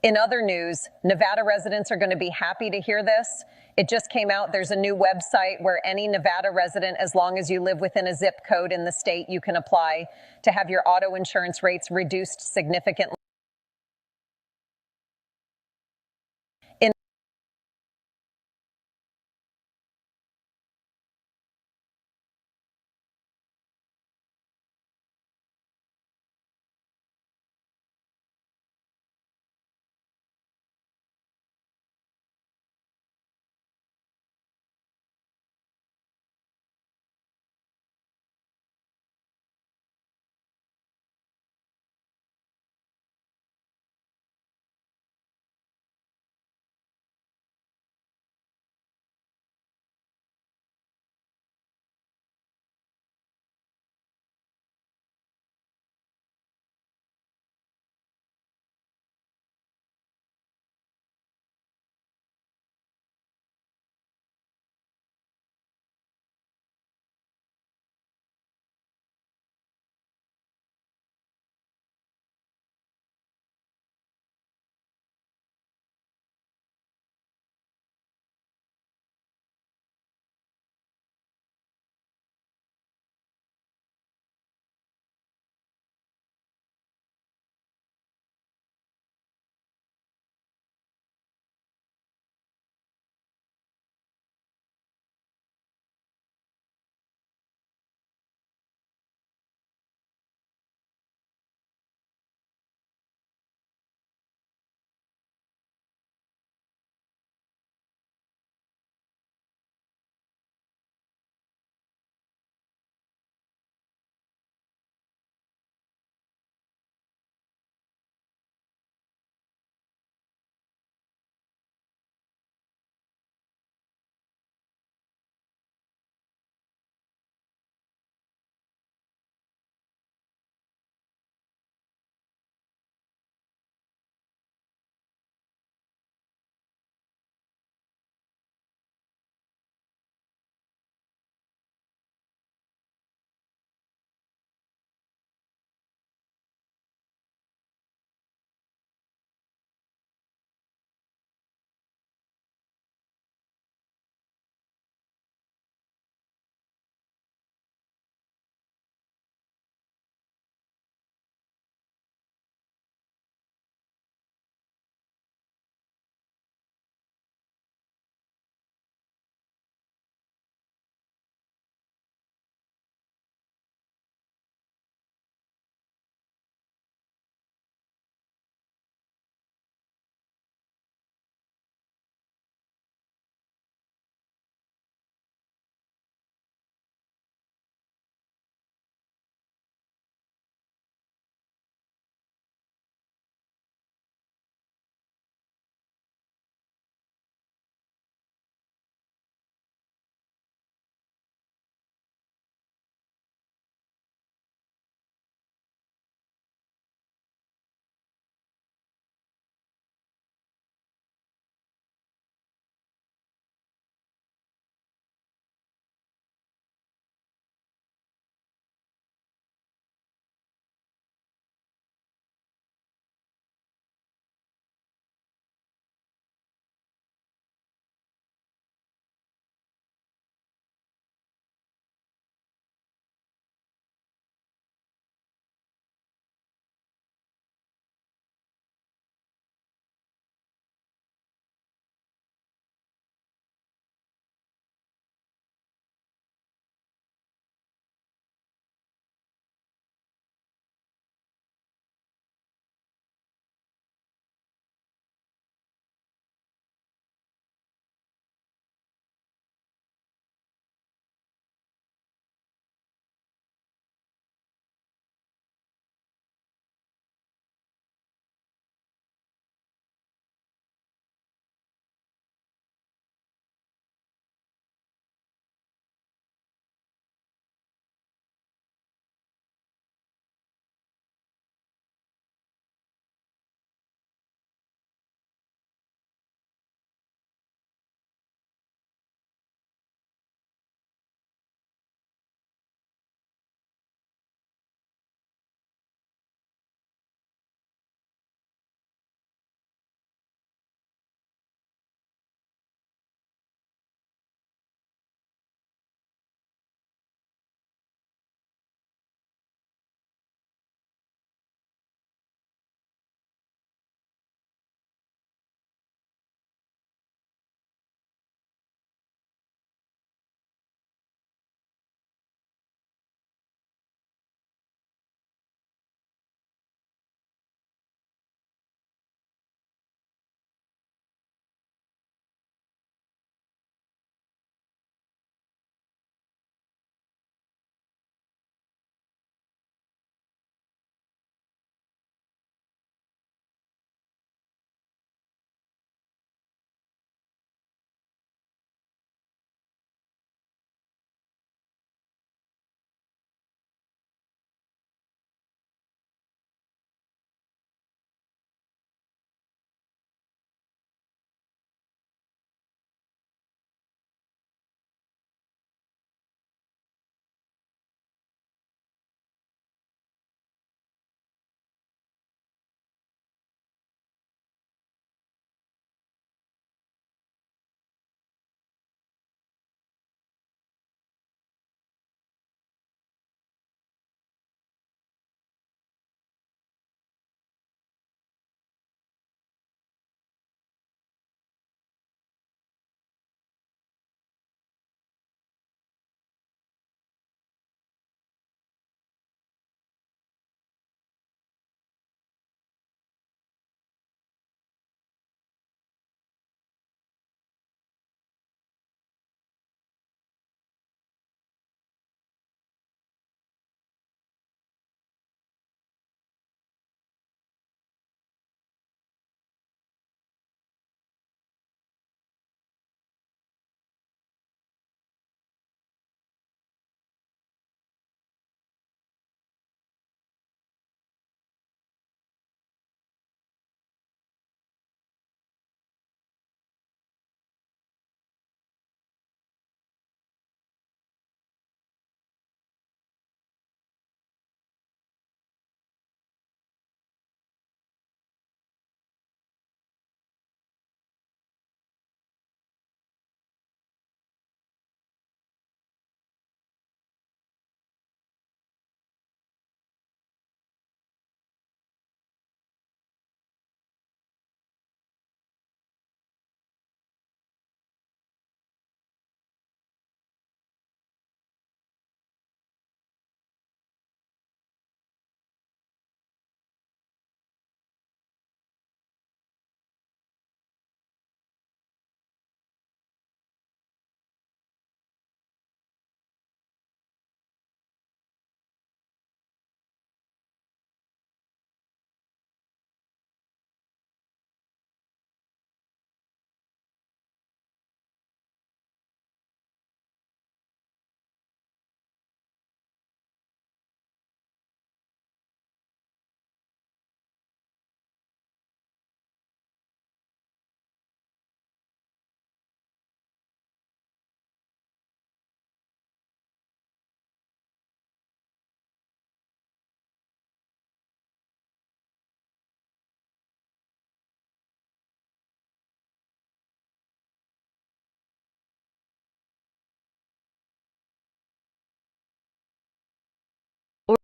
In other news, Nevada residents are going to be happy to hear this. It just came out. There's a new website where any Nevada resident, as long as you live within a zip code in the state, you can apply to have your auto insurance rates reduced significantly.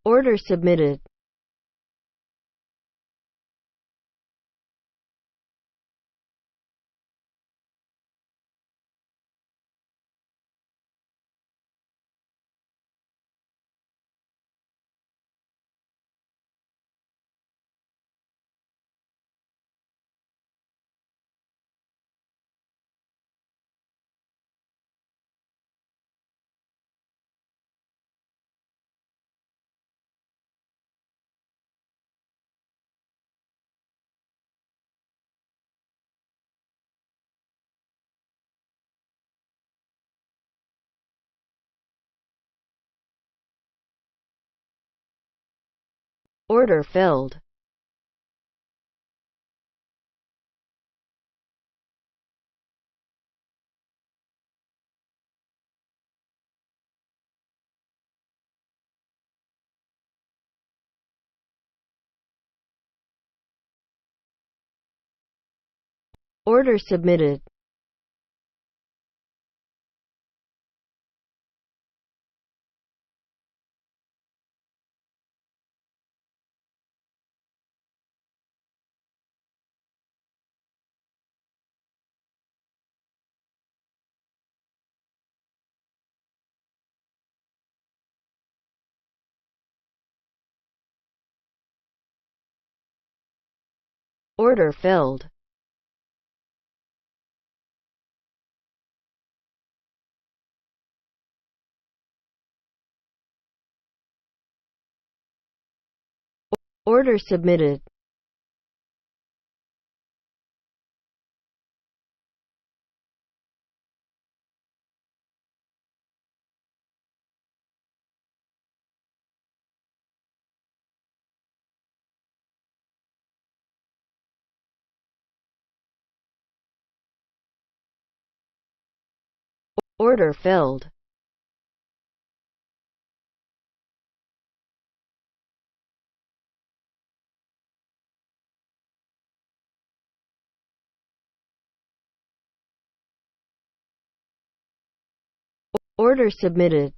Order submitted. Order filled. Order submitted. Order filled. Order submitted. Order filled. Order submitted.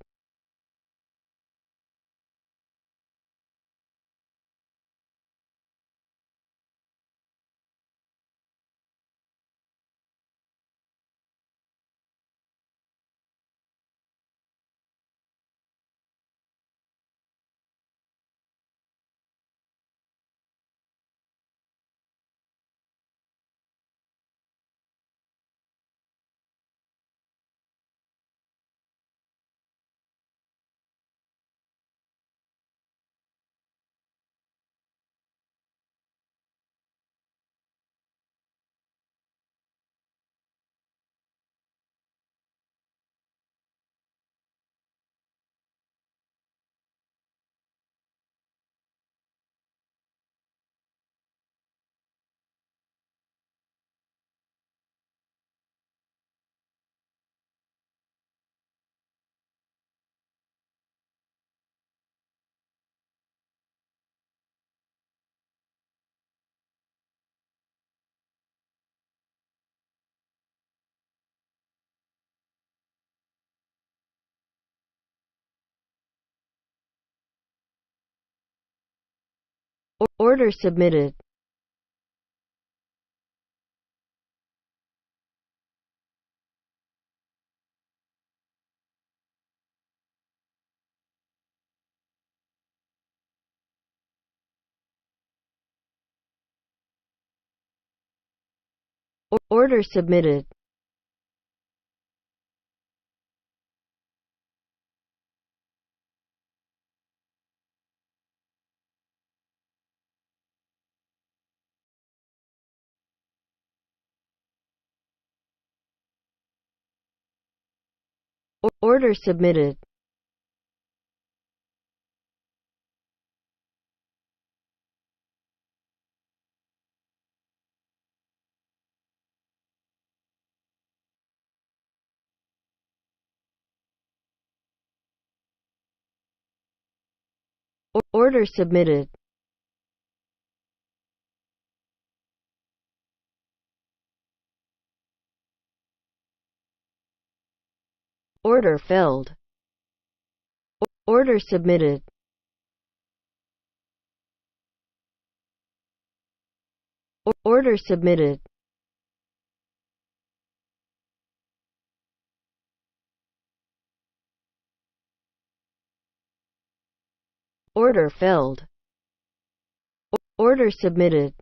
Order submitted. Order submitted. Order submitted. Order submitted. Order filled. Order submitted. Order submitted. Order filled. Order submitted.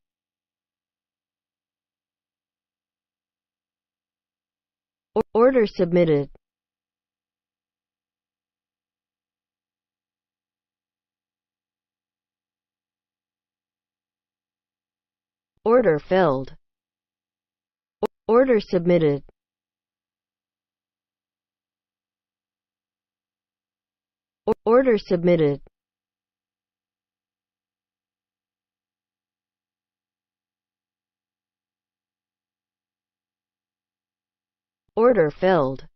Order submitted. Order filled. Order submitted. Order submitted. Order filled.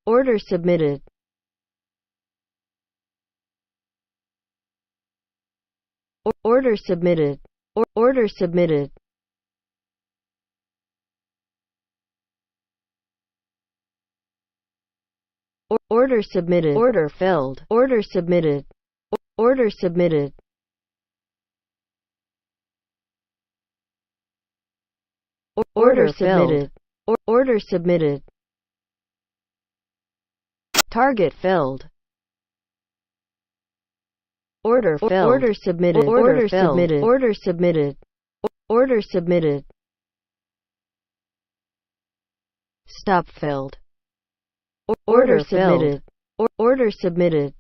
Order submitted. Order submitted. Order submitted. Order submitted. Order filled. Order submitted. Order submitted. Order submitted. Order submitted. Target filled. Order filled. Order submitted. Order submitted. Order submitted. Order submitted. Stop filled. Order submitted. Order submitted.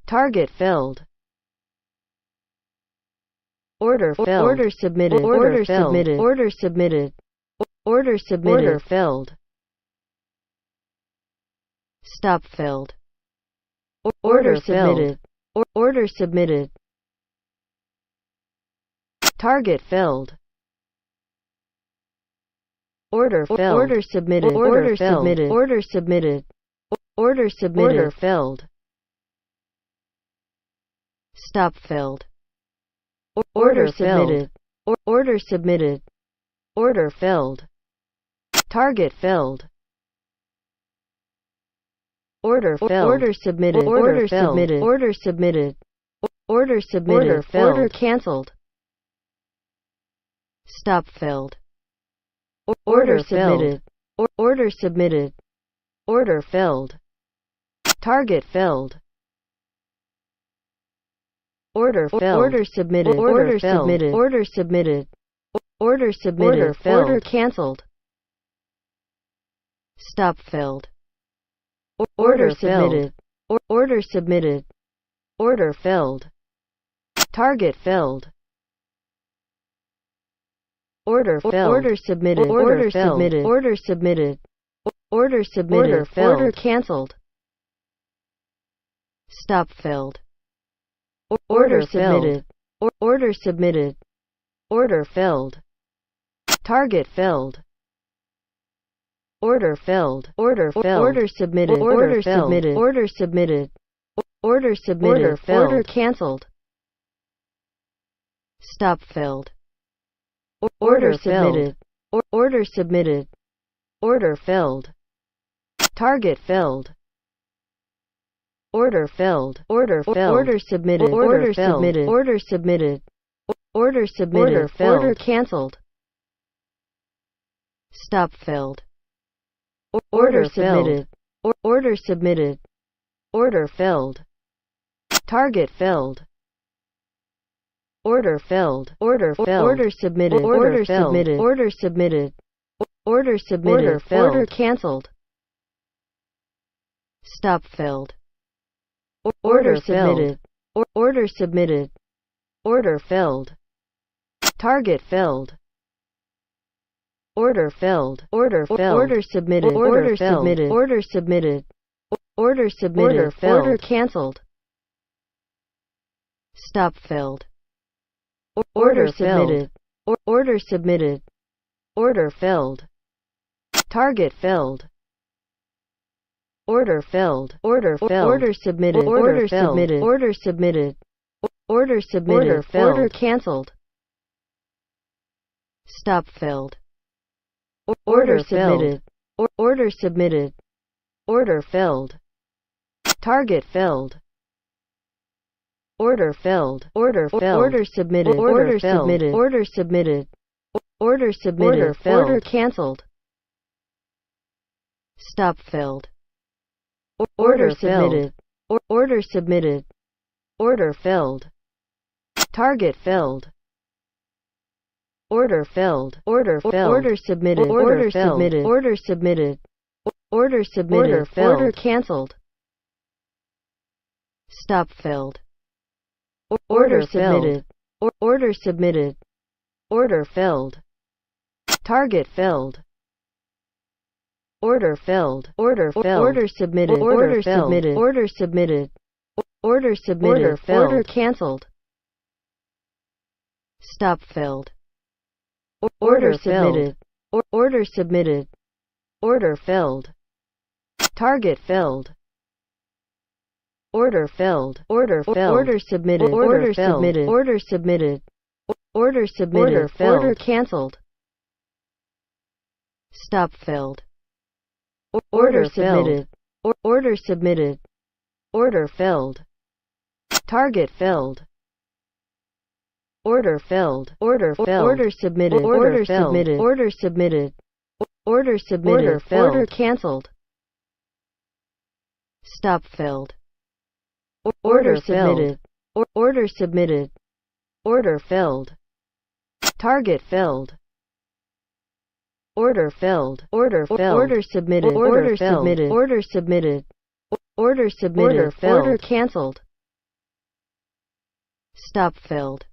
Target filled. Order filled. Order submitted. Order submitted. Order submitted. Order submitted. Order filled. Stop filled. Order submitted. Order submitted. Target filled. Order filled. Order submitted. Order submitted. Order submitted. Order submitted. Order filled. Stop filled. Order submitted. Order submitted. Order filled. Target filled. Order filled. Order submitted. Order submitted. Order submitted. Order submitted. Order filled. Order canceled. Stop filled. Order submitted. Order submitted. Order filled. Target filled. Order filled. Order submitted. Order submitted. Order submitted. Order submitted. Order filled. Order canceled. Stop filled. Order submitted. Order submitted. Order filled. Target filled. Order filled. Order submitted. Order submitted. Order submitted. Order submitted. Order filled. Order canceled. Stop filled. Order submitted. Order submitted. Order filled. Target filled. Order filled. Order filled. Order submitted. Order submitted. Order submitted. Order submitted. Order filled. Order canceled. Stop filled. Order submitted. Order submitted. Order filled. Target filled. Order filled. Order filled. Order submitted. Order submitted. Order submitted. Order submitted. Order filled. Order canceled. Stop filled. Order submitted. Order submitted. Order filled. Target filled. Order filled. Order filled. Order submitted. Order submitted. Order submitted. Order submitted. Order filled. Order canceled. Stop filled. Order submitted. Order submitted. Order filled. Target filled. Order filled. Order filled. Order submitted. Order submitted. Order submitted. Order submitted. Order filled. Order canceled. Stop filled. Order submitted. Order submitted. Order filled. Target filled. Order filled. Order filled. Order submitted. Order submitted. Order submitted. Order submitted. Order filled. Order canceled. Stop filled. Order submitted. Order submitted. Order filled. Target filled. Order filled. Order filled. Order submitted. Order submitted. Order submitted. Order submitted. Order filled. Order cancelled. Stop filled. Order submitted. Order submitted. Order filled. Target filled. Order filled. Order filled. Order submitted. Order submitted. Order submitted. Order submitted. Order filled. Order cancelled. Stop filled. Order submitted. Order submitted. Order filled. Target filled. Order filled. Order filled. Order submitted. Order submitted. Order submitted. Order submitted. Order filled. Order cancelled. Stop filled. Order submitted. Order submitted. Order filled. Target filled. Order filled. Order filled. Order submitted. Order submitted. Order submitted. Order submitted. Order filled. Order cancelled. Stop filled. Order submitted. Order submitted. Order filled. Target filled. Order filled. Order filled. Order submitted. Order submitted. Order submitted. Order submitted. Order filled. Order cancelled. Stop filled. Order submitted. Order submitted. Order filled. Target filled. Order filled. Order filled. Order submitted. Order submitted. Order submitted. Order submitted. Order filled. Order cancelled. Stop filled.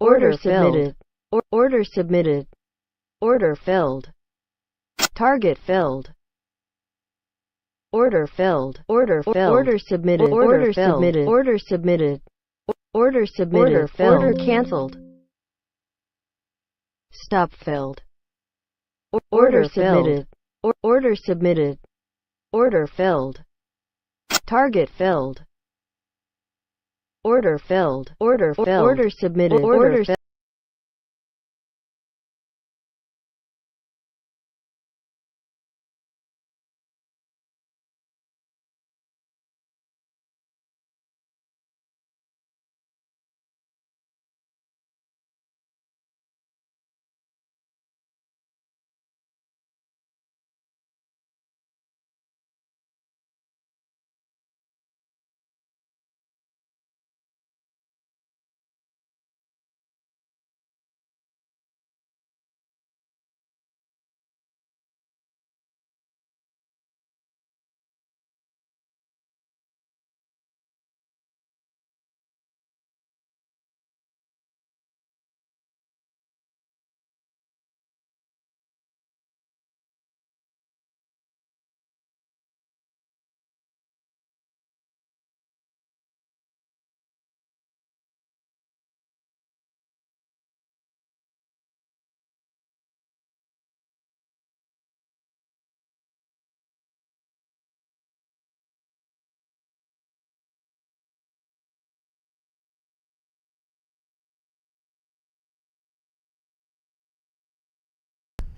Order submitted. Order submitted. Order filled. Target filled. Order filled. Order filled. Order submitted. Order submitted. Order submitted. Order submitted. Order filled. Order cancelled. Stop filled. Order submitted. Order submitted. Order filled. Target filled. Order filled. Order filled. Order submitted. Order filled.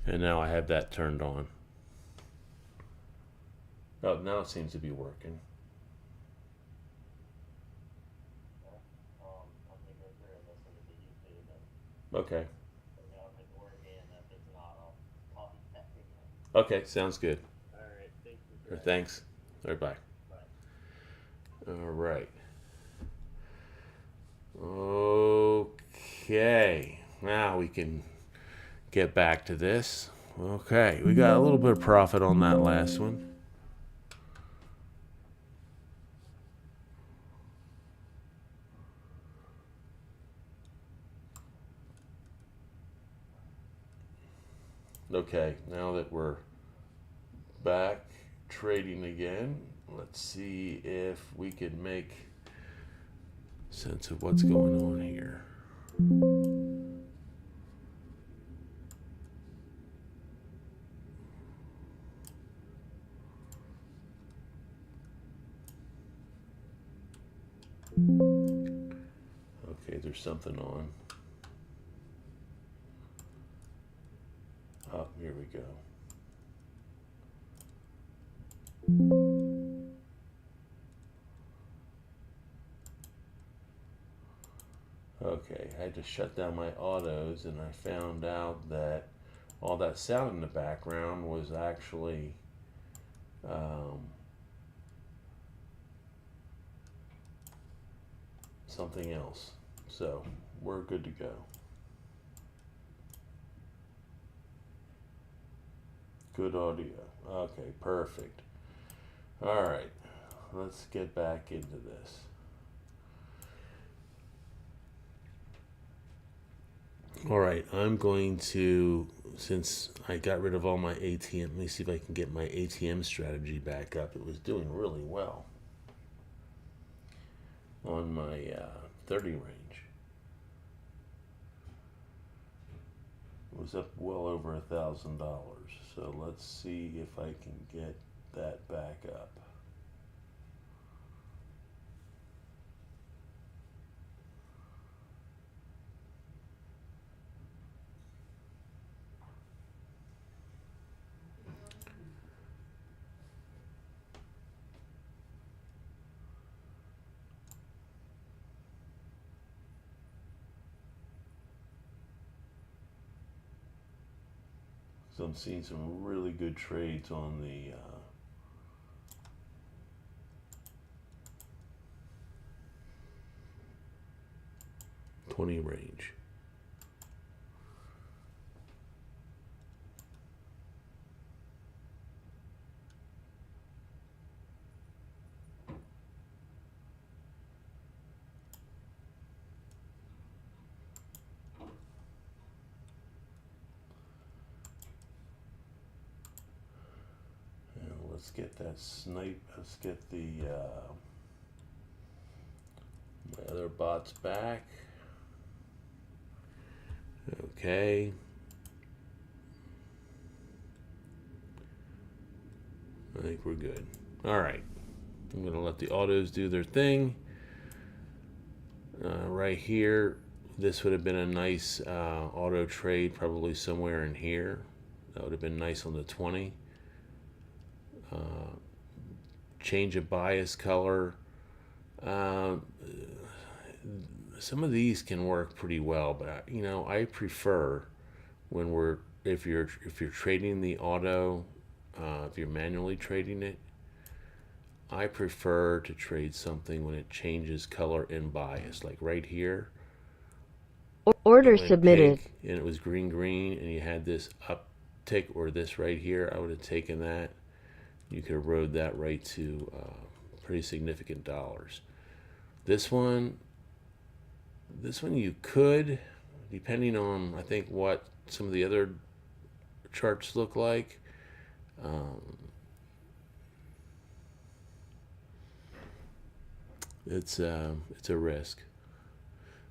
And now I have that turned on. Oh, now it seems to be working. Okay. Okay, sounds good. All right, thank you. Thanks. All right, bye. All right. Okay. Now we can get back to this. Okay, we got a little bit of profit on that last one. Okay, now that we're back trading again, let's see if we can make sense of what's going on here. Okay, there's something on. Oh, here we go. Okay, I had to shut down my autos, and I found out that all that sound in the background was actually something else. So we're good to go. Good audio. Okay, perfect. All right, let's get back into this. All right, I'm going to, since I got rid of all my ATM, let me see if I can get my ATM strategy back up. It was doing really well on my 30 range. It was up well over $1,000. So let's see if I can get that back up. So I'm seeing some really good trades on the 20 range. Let's get that snipe. Let's get the my other bots back. Okay. I think we're good. All right. I'm going to let the autos do their thing. Right here, this would have been a nice auto trade, probably somewhere in here. That would have been nice on the 20. Change of bias color. Some of these can work pretty well, but you know, I prefer when if you're trading the auto, if you're manually trading it, I prefer to trade something when it changes color and bias, like right here. Order submitted. Pink, and it was green, and you had this uptick, or this right here. I would have taken that. You could have rode that right to pretty significant dollars. This one you could, depending on, I think, what some of the other charts look like. It's a risk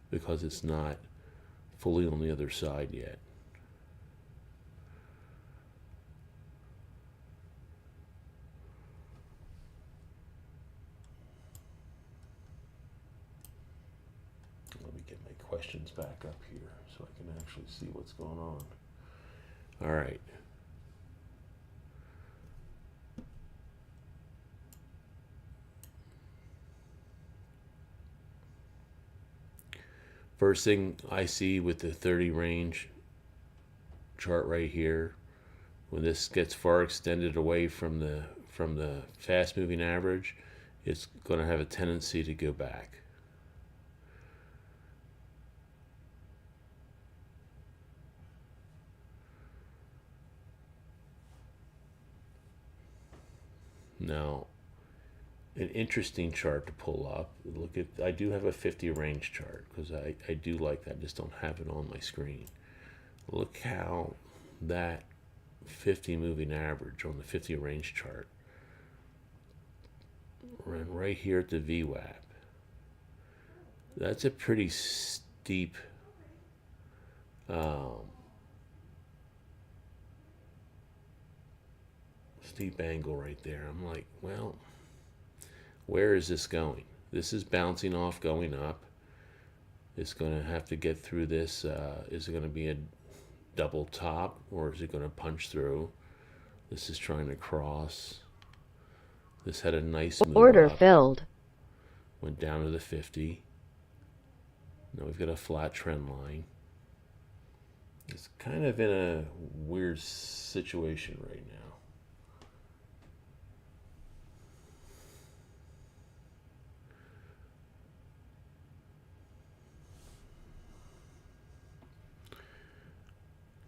because it's not fully on the other side yet. Let me get my questions back up here so I can actually see what's going on. All right. First thing I see with the 30 range chart right here, when this gets far extended away from the fast moving average, it's going to have a tendency to go back. Now, an interesting chart to pull up. Look at, I do have a 50 range chart because I do like that. I just don't have it on my screen. Look how that 50 moving average on the 50 range chart ran right here at the VWAP. That's a pretty steep angle right there. I'm like, well, where is this going? This is bouncing off, going up. It's going to have to get through this. Is it going to be a double top, or is it going to punch through? This is trying to cross. This had a nice move Order up. filled. Went down to the 50. Now we've got a flat trend line. It's kind of in a weird situation right now.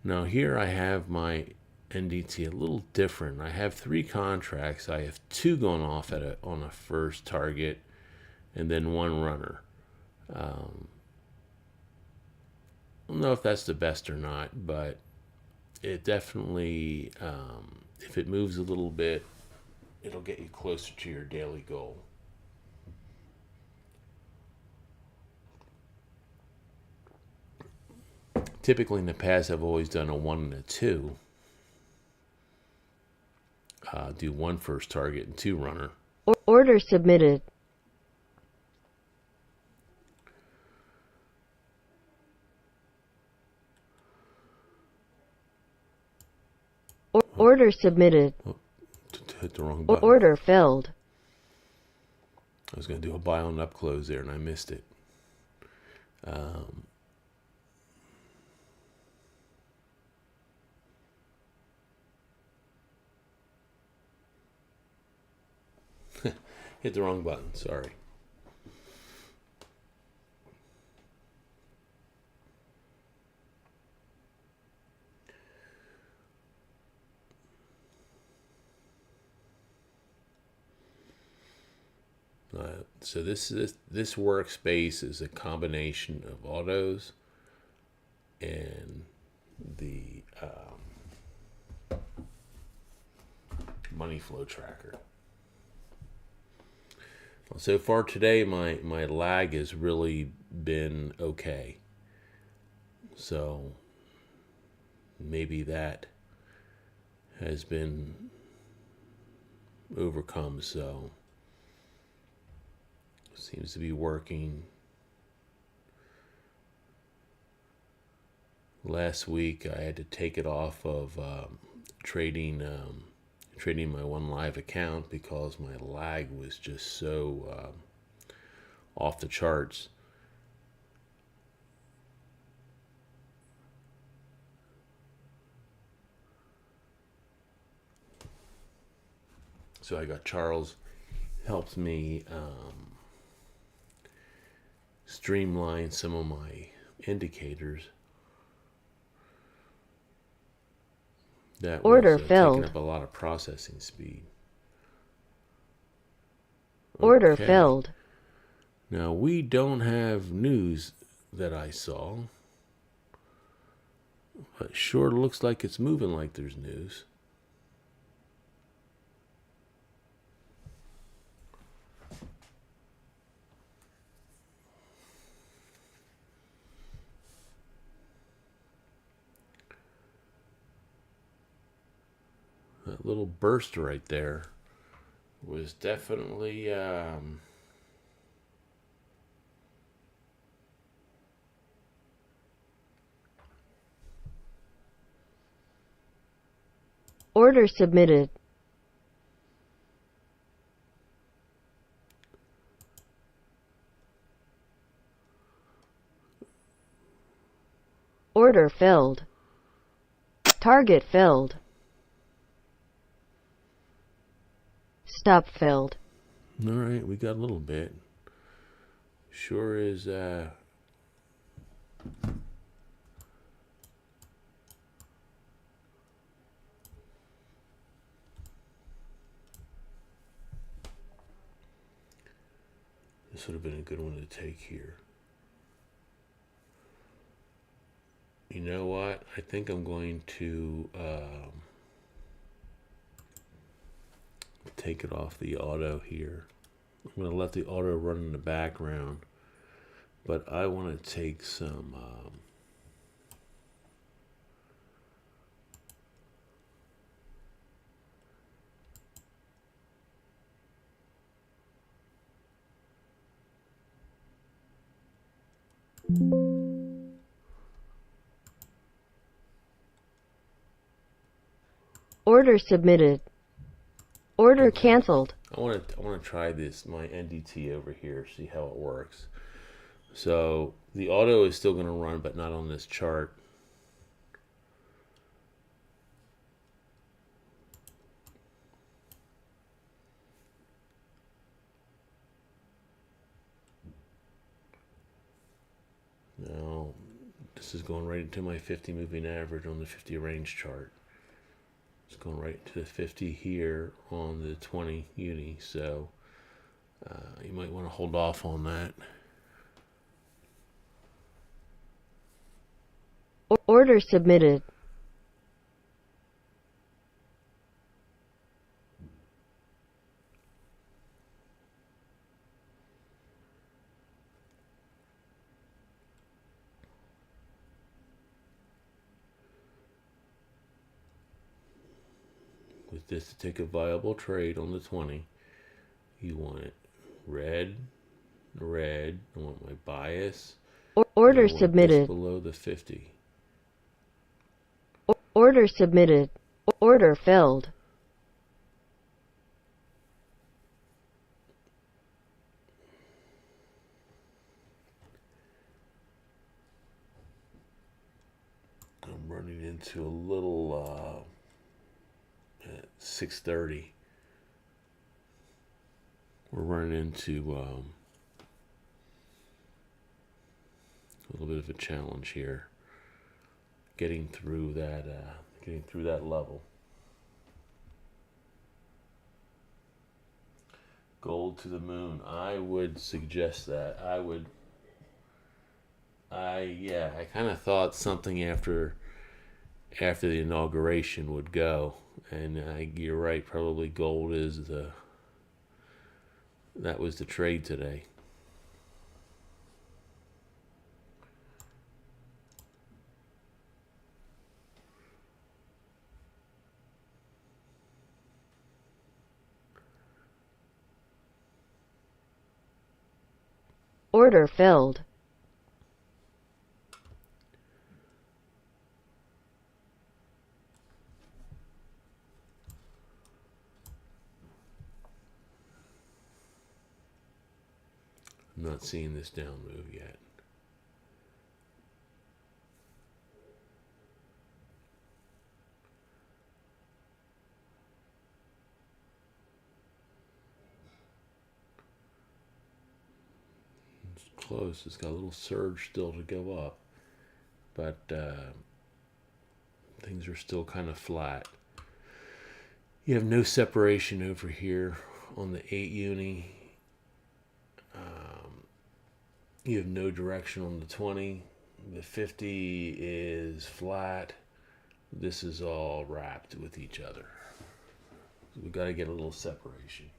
Now here I have my NDT a little different. I have 3 contracts. I have 2 going off at on a first target, and then 1 runner. I don't know if that's the best or not, but it definitely, if it moves a little bit, it'll get you closer to your daily goal. Typically in the past, I've always done a 1 and a 2. Do 1 first target and 2 runner. Order submitted. Order submitted. Oh, hit the wrong button. Order filled. I was going to do a buy on up close there and I missed it. Hit the wrong button, sorry. So this workspace is a combination of autos and the money flow tracker. Well, so far today, my lag has really been okay. So maybe that has been overcome. So seems to be working. Last week I had to take it off of trading my one live account because my lag was just so off the charts. So I got Charles helped me streamline some of my indicators. That Order was filled. taking up a lot of processing speed. Order Okay. filled. Now we don't have news that I saw, but sure looks like it's moving like there's news. That little burst right there was definitely Order submitted. Order filled. Target filled. Stop filled. all right. We got a little bit. Sure is. This would have been a good one to take here. You know what? I think I'm going to take it off the auto here. I'm going to let the auto run in the background, but I want to take some Order submitted. Order canceled. I want to try this, my NDT over here, see how it works. So the auto is still going to run, but not on this chart. Now, this is going right into my 50 moving average on the 50 range chart. It's going right to the 50 here on the 20 uni, so you might want to hold off on that. Order submitted. With this to take a viable trade on the 20, you want it red, red. I want my bias. Order submitted. Below the 50. Order submitted. Order filled. I'm running into a little at 6:30. We're running into a little bit of a challenge here, getting through that level. Gold to the moon. I would suggest that. I kind of thought something after the inauguration would go, and you're right. Probably gold is that was the trade today. Order filled. I'm not seeing this down move yet. It's close. It's got a little surge still to go up, but things are still kind of flat. You have no separation over here on the 8 uni. You have no direction on the 20. The 50 is flat. This is all wrapped with each other. We've got to get a little separation.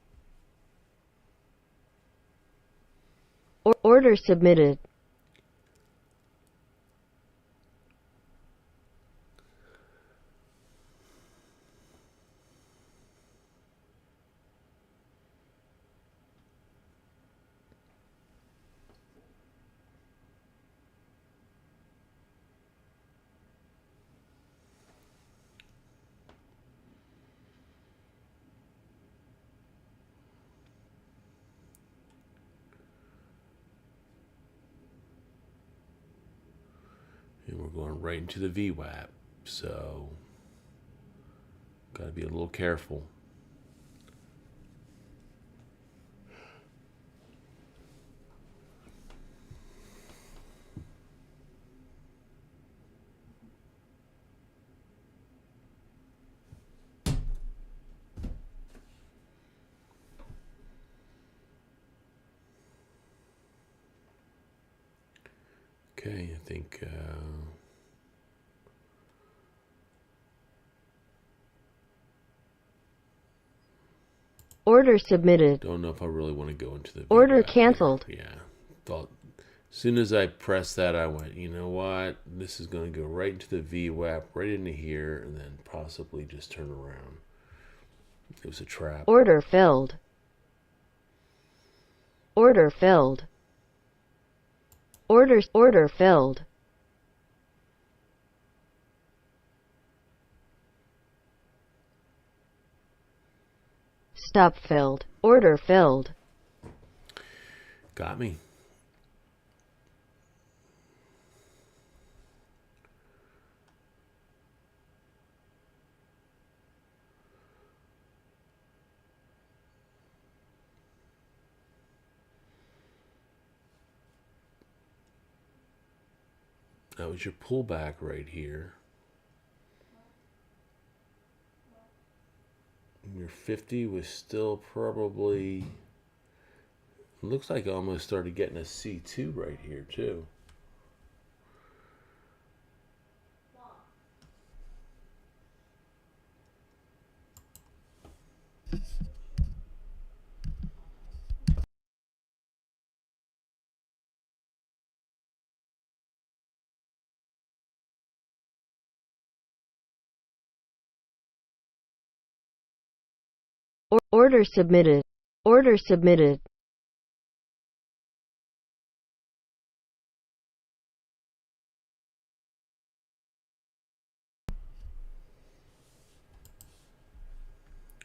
Order submitted. And we're going right into the VWAP, so got to be a little careful. Okay, I think Order submitted. don't know if I really want to go into the Order VWAP canceled. here. Yeah, thought as soon as I pressed that, I went, you know what? This is going to go right into the VWAP, right into here, and then possibly just turn around. It was a trap. Order filled. Order filled. Order filled. Stop filled. Order filled. Got me. That was your pullback right here. Your 50 was still probably, looks like I almost started getting a C2 right here too. Order submitted. Order submitted.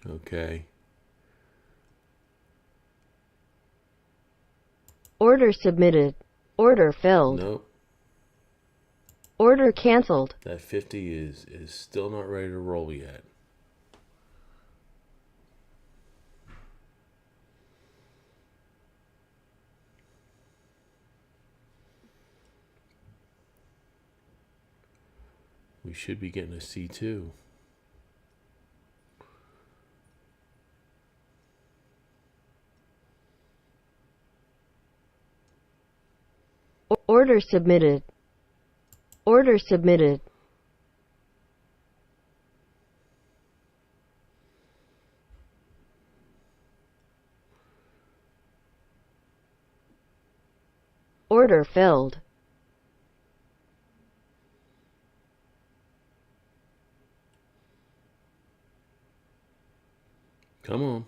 Okay. Order submitted. Order filled. Nope. Order canceled. That 50 is still not ready to roll yet. We should be getting a C2. Order submitted. Order submitted. Order filled. Come on.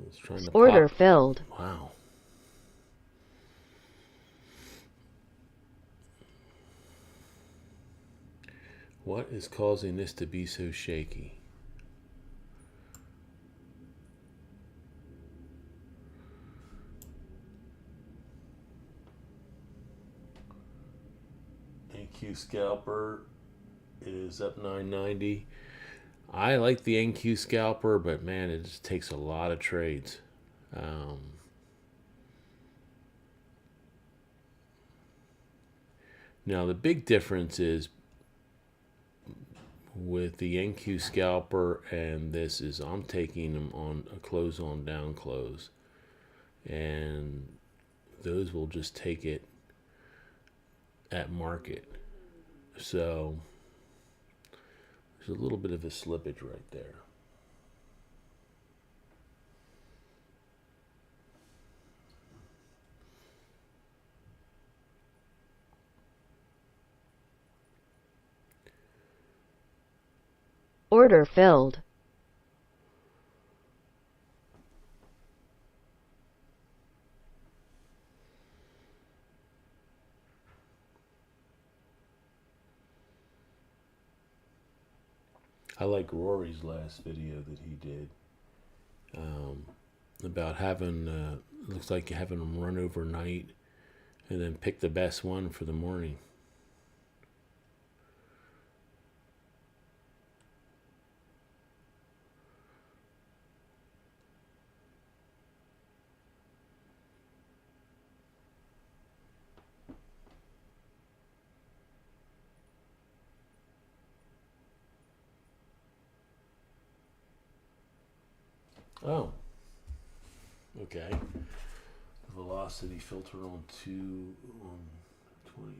It's trying to Order pop. filled. Wow. What is causing this to be so shaky? NQ scalper is up 990. I like the NQ scalper, but man, it just takes a lot of trades. Now the big difference is with the NQ scalper and this is I'm taking them on a close on down close, and those will just take it at market. So there's a little bit of a slippage right there. Order filled. I like Rory's last video that he did about having, looks like having them run overnight and then pick the best one for the morning. Oh, okay. Velocity filter on 20.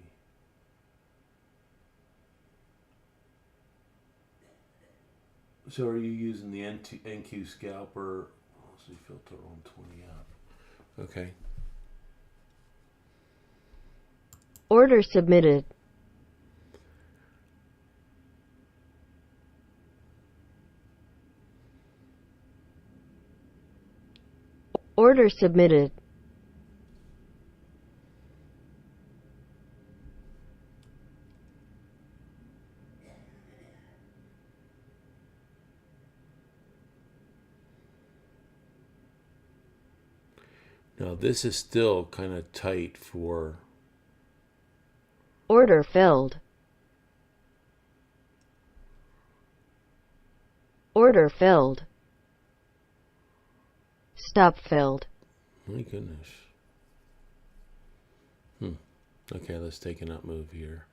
So are you using the NQ scalper? Velocity filter on 20 up. Okay. Order submitted. Order submitted. Now this is still kind of tight for... Order filled. Order filled. Stop filled. My goodness. Okay, let's take an up move here.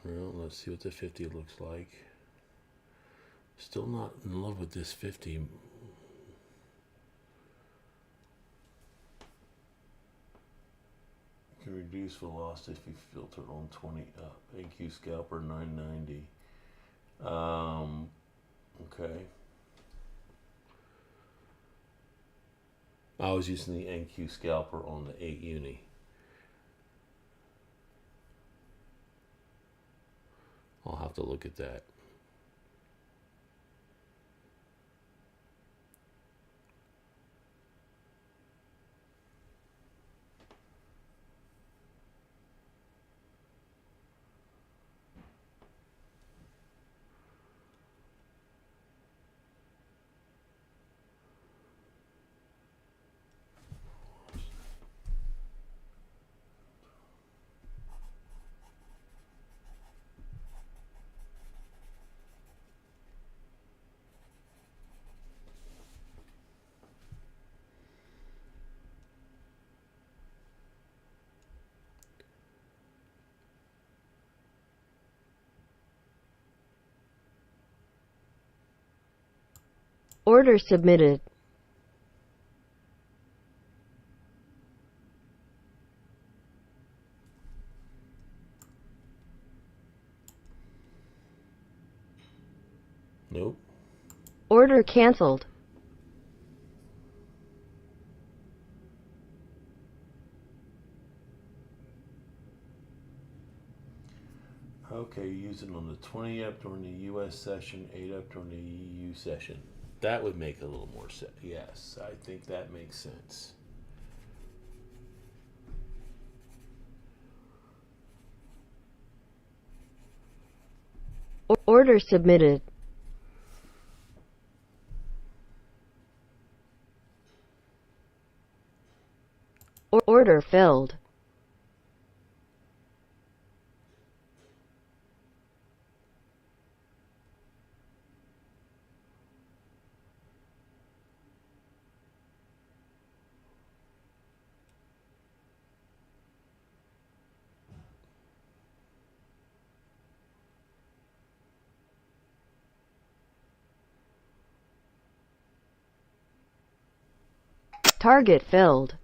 Well, let's see what the 50 looks like. Still not in love with this 50. Can reduce velocity if you filter on 20 up. AQ scalper 990. Okay. I was using the NQ scalper on the 8 uni. I'll have to look at that. Order submitted. Nope. Order canceled. Okay, use it on the 20 up during the US session, 8 up during the EU session. That would make a little more sense. Yes, I think that makes sense. Order submitted. Order filled. Target filled.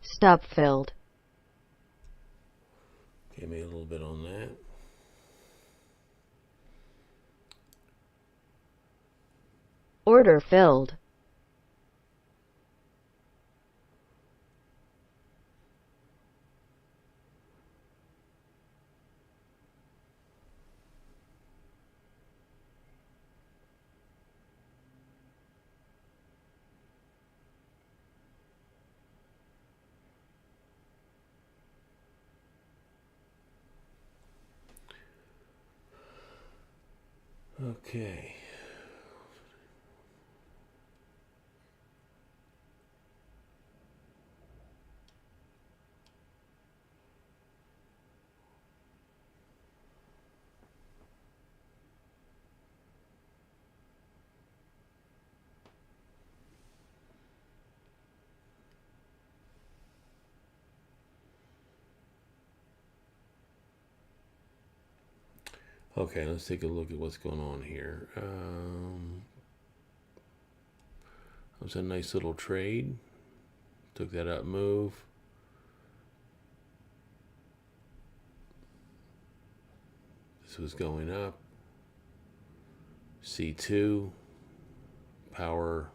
Stop filled. Okay, made a little bit on that. Order filled. Okay. Okay, let's take a look at what's going on here. That was a nice little trade. Took that up move. This was going up. C2. Power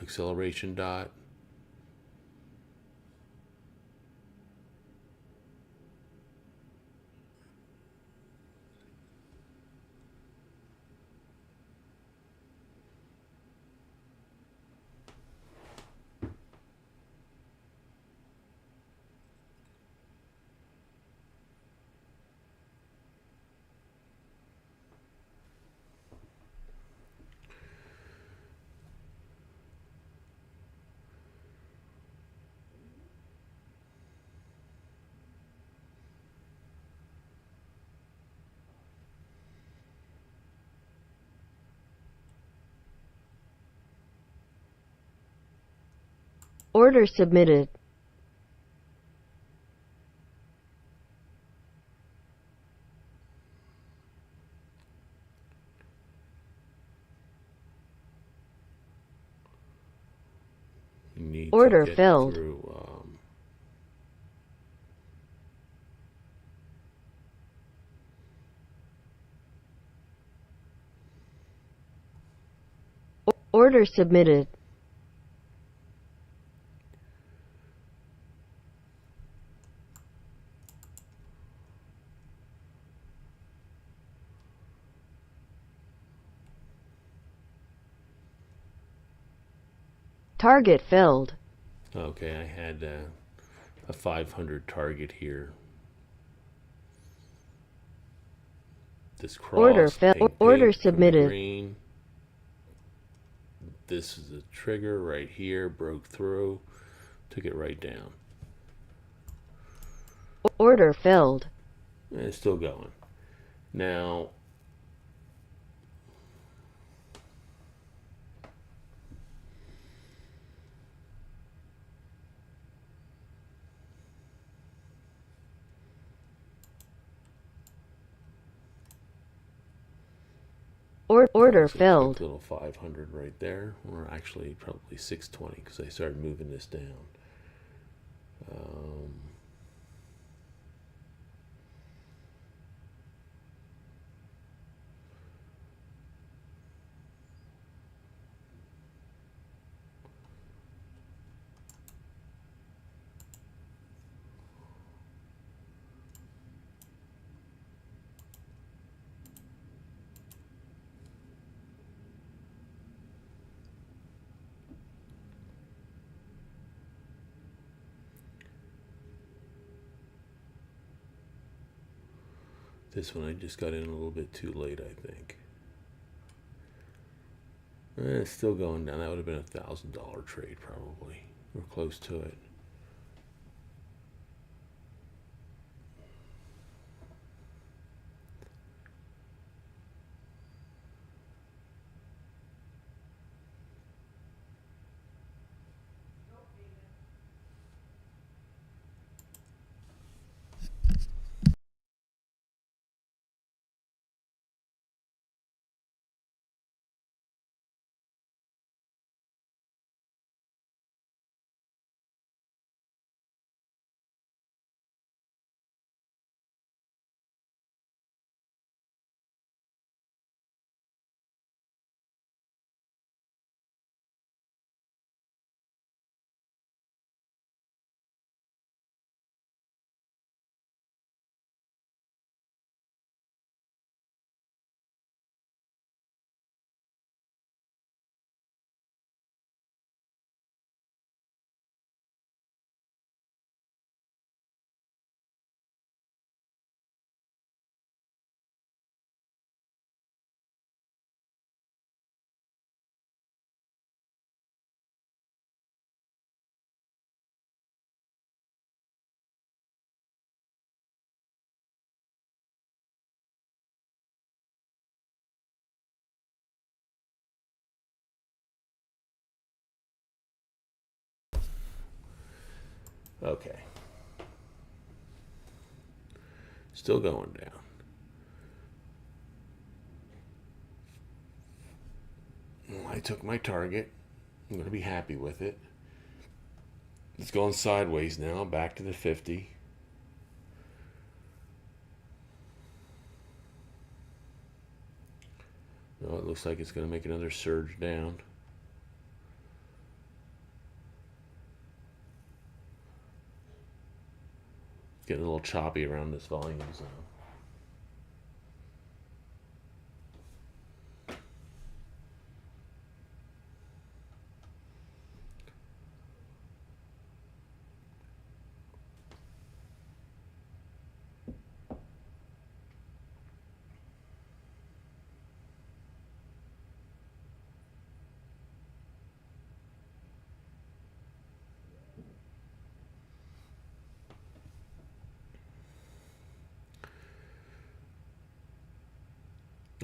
acceleration dot. Order submitted. You need Order to get filled. through Order submitted. Target filled. okay, I had a 500 target here. This cross, Order pink, order pink from the submitted. green. This is the trigger right here, broke through, took it right down. Order filled. And it's still going. Now, Order so filled. little 500 right there, or actually probably 620 because I started moving this down. This one I just got in a little bit too late, I think. It's still going down. That would have been $1,000 trade probably, or close to it. Okay. Still going down. Well, I took my target. I'm going to be happy with it. It's going sideways now, back to the 50. Oh, it looks like it's going to make another surge down. It's getting a little choppy around this volume zone.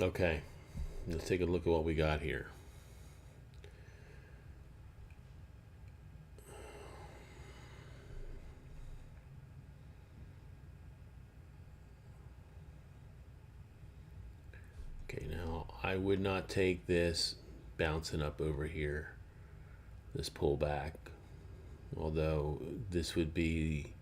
Okay, let's take a look at what we got here. I would not take this bouncing up over here, this pullback, although this would be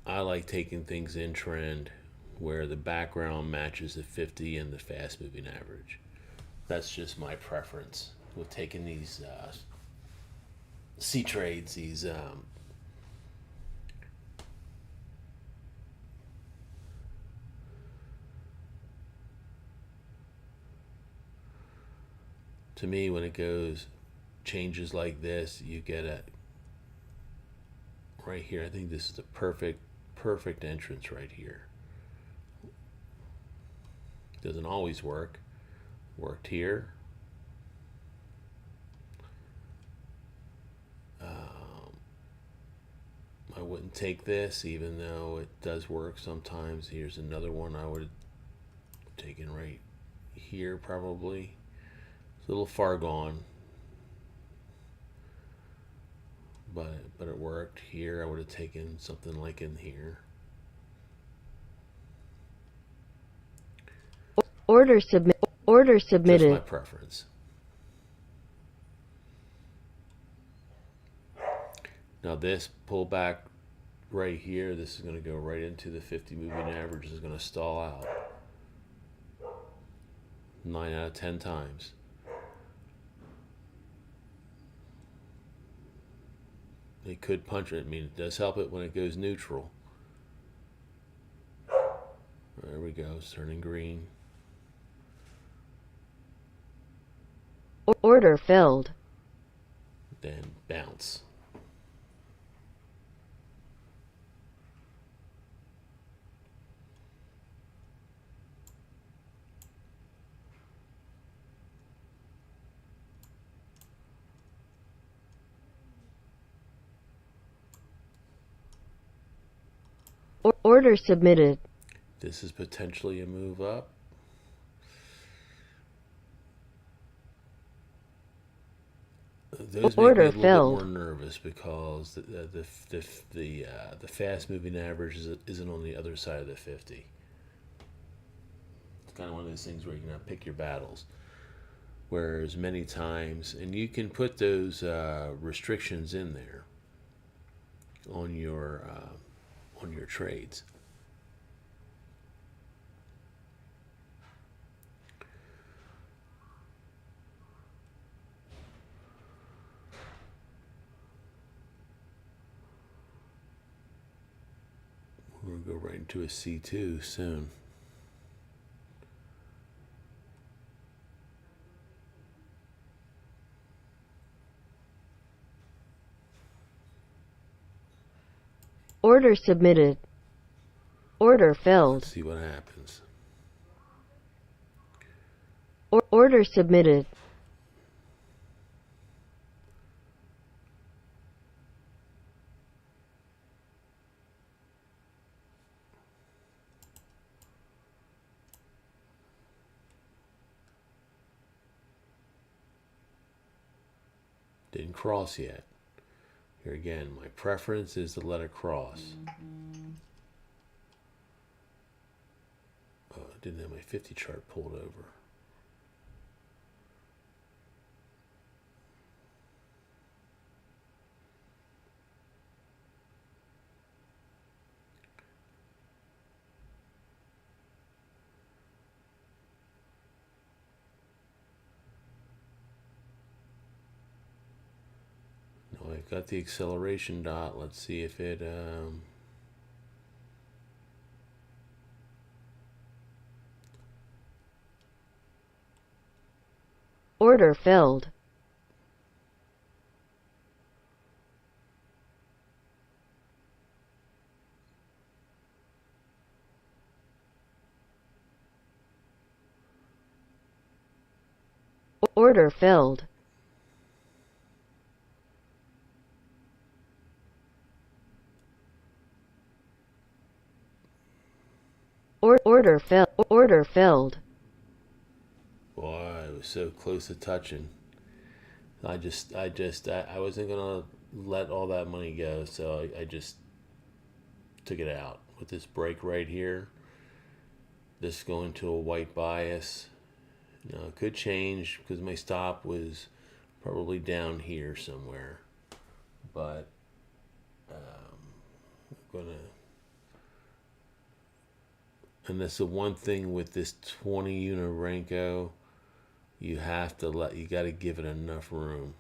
I like taking things in trend where the background matches the 50 and the fast moving average. That's just my preference with taking these C trades, these to me, when it goes changes like this, you get a right here. I think this is the perfect entrance right here. Doesn't always work. Worked here. I wouldn't take this, even though it does work sometimes. Here's another one I would have taken right here, probably. It's a little far gone, but it worked. Here I would have taken something like in here. Order submitted. Just my preference. Now this pullback right here, this is going to go right into the 50 moving average. This is going to stall out 9 out of 10 times. It could punch it. I mean, it does help it when it goes neutral. There we go. It's turning green. Order filled. Then bounce. Order submitted. This is potentially a move up. Those make me a little bit more nervous because the fast moving average isn't on the other side of the 50. It's kind of one of those things where you can pick your battles. Whereas many times, and you can put those restrictions in there on your trades. We're going to go right into a C2 soon. Order submitted. Order filled. Let's see what happens. Order submitted. Didn't cross yet. Here again, my preference is to let it cross. Oh, I didn't have my 50 chart pulled over. I've got the acceleration dot. Let's see if it Order filled. Order filled. Order filled. Boy, it was so close to touching. I wasn't gonna let all that money go, so I just took it out with this break right here. This going to a white bias. Now it could change because my stop was probably down here somewhere, but I'm gonna. And that's the one thing with this 20 unit Renko, you got to give it enough room.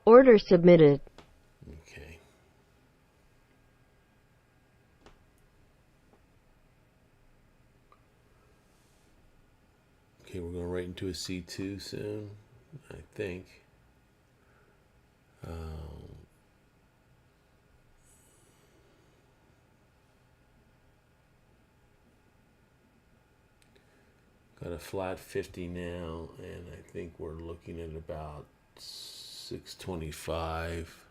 Order submitted. Okay. Okay, we're going right into a C2 soon, I think. Got a flat 50 now, and I think we're looking at about 625.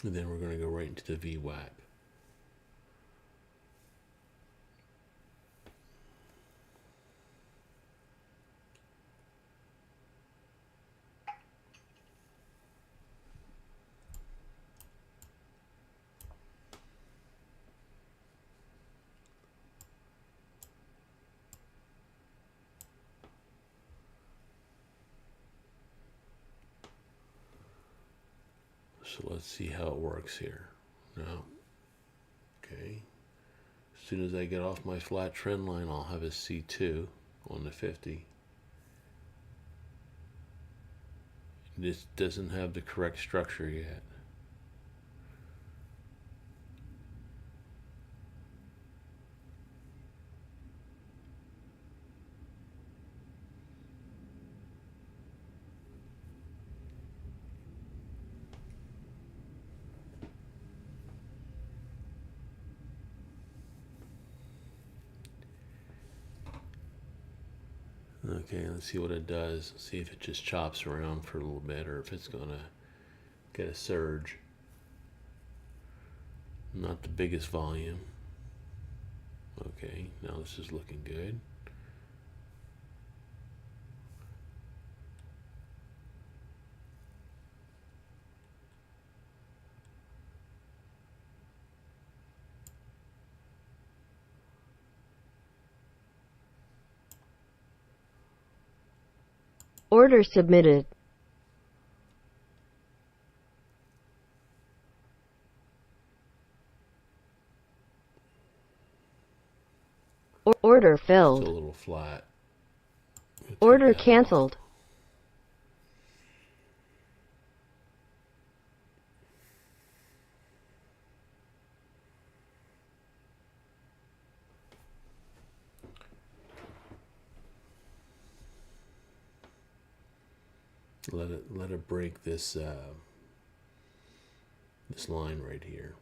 And then we're going to go right into the VWAP. So let's see how it works here. Now, okay. As soon as I get off my flat trend line, I'll have a C2 on the 50. This doesn't have the correct structure yet. Okay, let's see what it does. See if it just chops around for a little bit or if it's going to get a surge. Not the biggest volume. Okay, now this is looking good. Order submitted. Order It's filled. a little flat. Order canceled. Let it break this this line right here.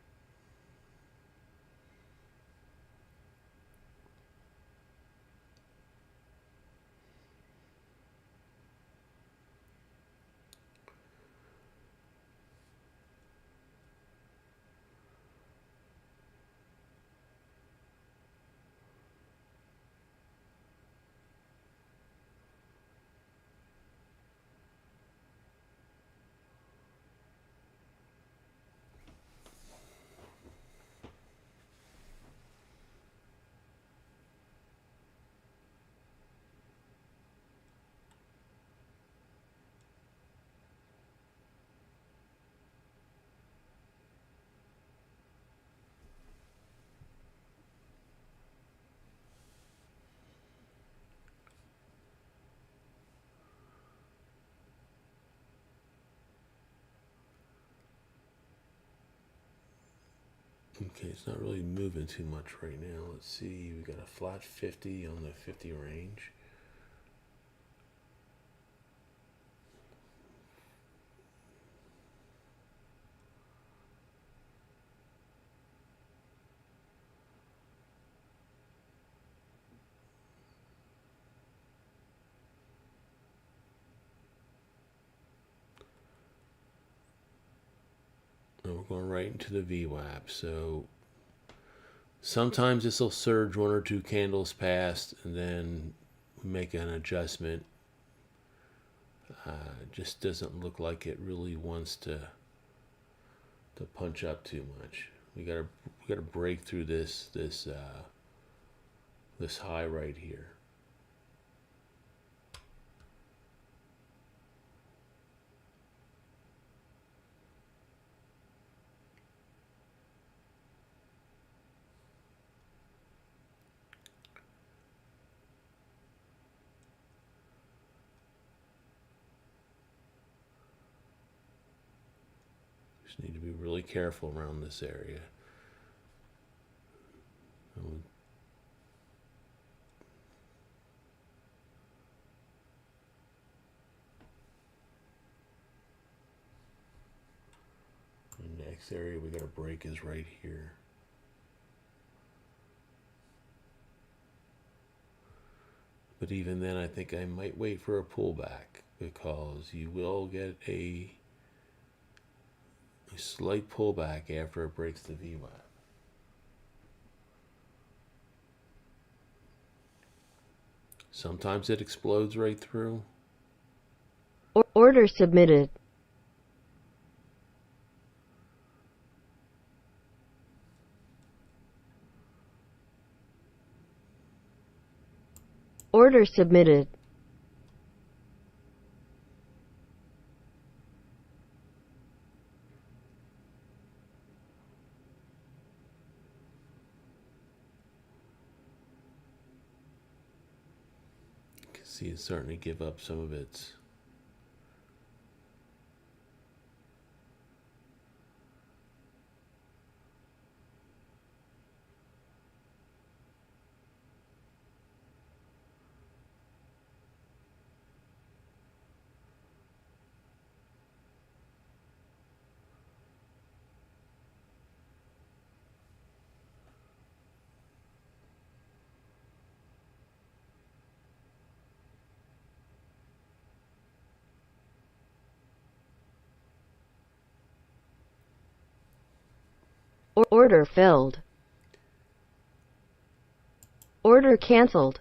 Okay, it's not really moving too much right now. Let's see, we got a flat 50 on the 50 range. And we're going right into the VWAP. So sometimes this will surge one or two candles past and then make an adjustment. Just doesn't look like it really wants to punch up too much. We gotta break through this high right here. Just need to be really careful around this area. The next area we got to break is right here. But even then, I think I might wait for a pullback, because you will get a slight pullback after it breaks the VWAP. Sometimes it explodes right through. Order submitted. Order submitted. You can see it's starting to give up some of its Order filled. Order canceled.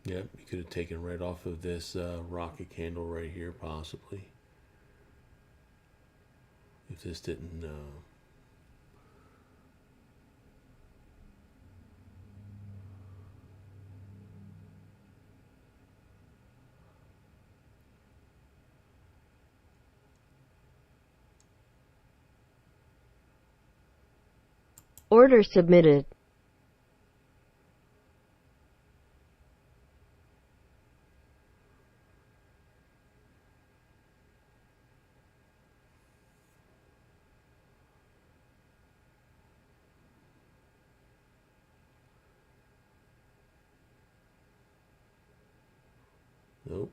Yep, you could have taken right off of this rocket candle right here, possibly. If this didn't... Order submitted. Nope.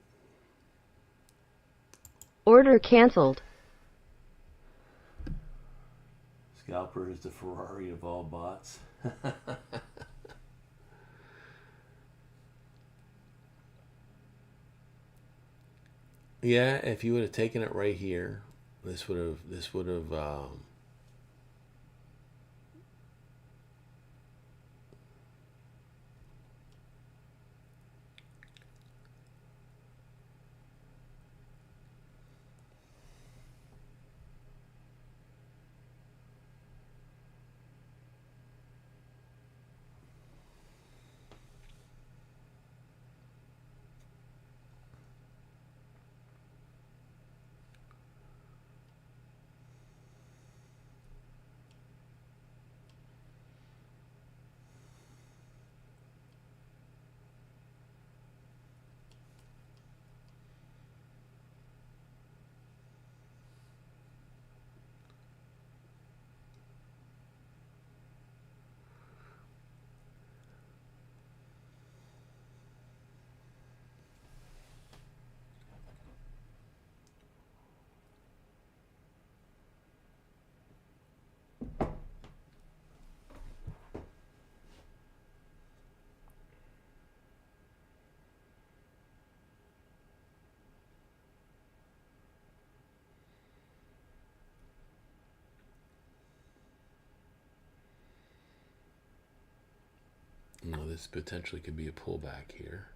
Order canceled. Scalper is the Ferrari of all bots. Yeah, if you would have taken it right here, this would have Now this potentially could be a pullback here.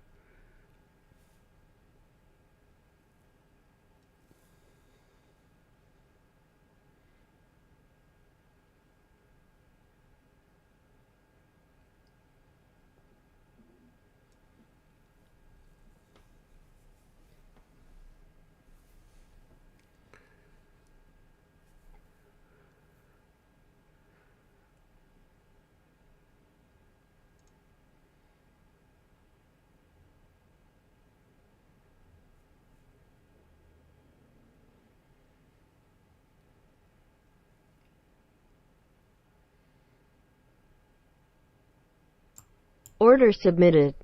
Order submitted.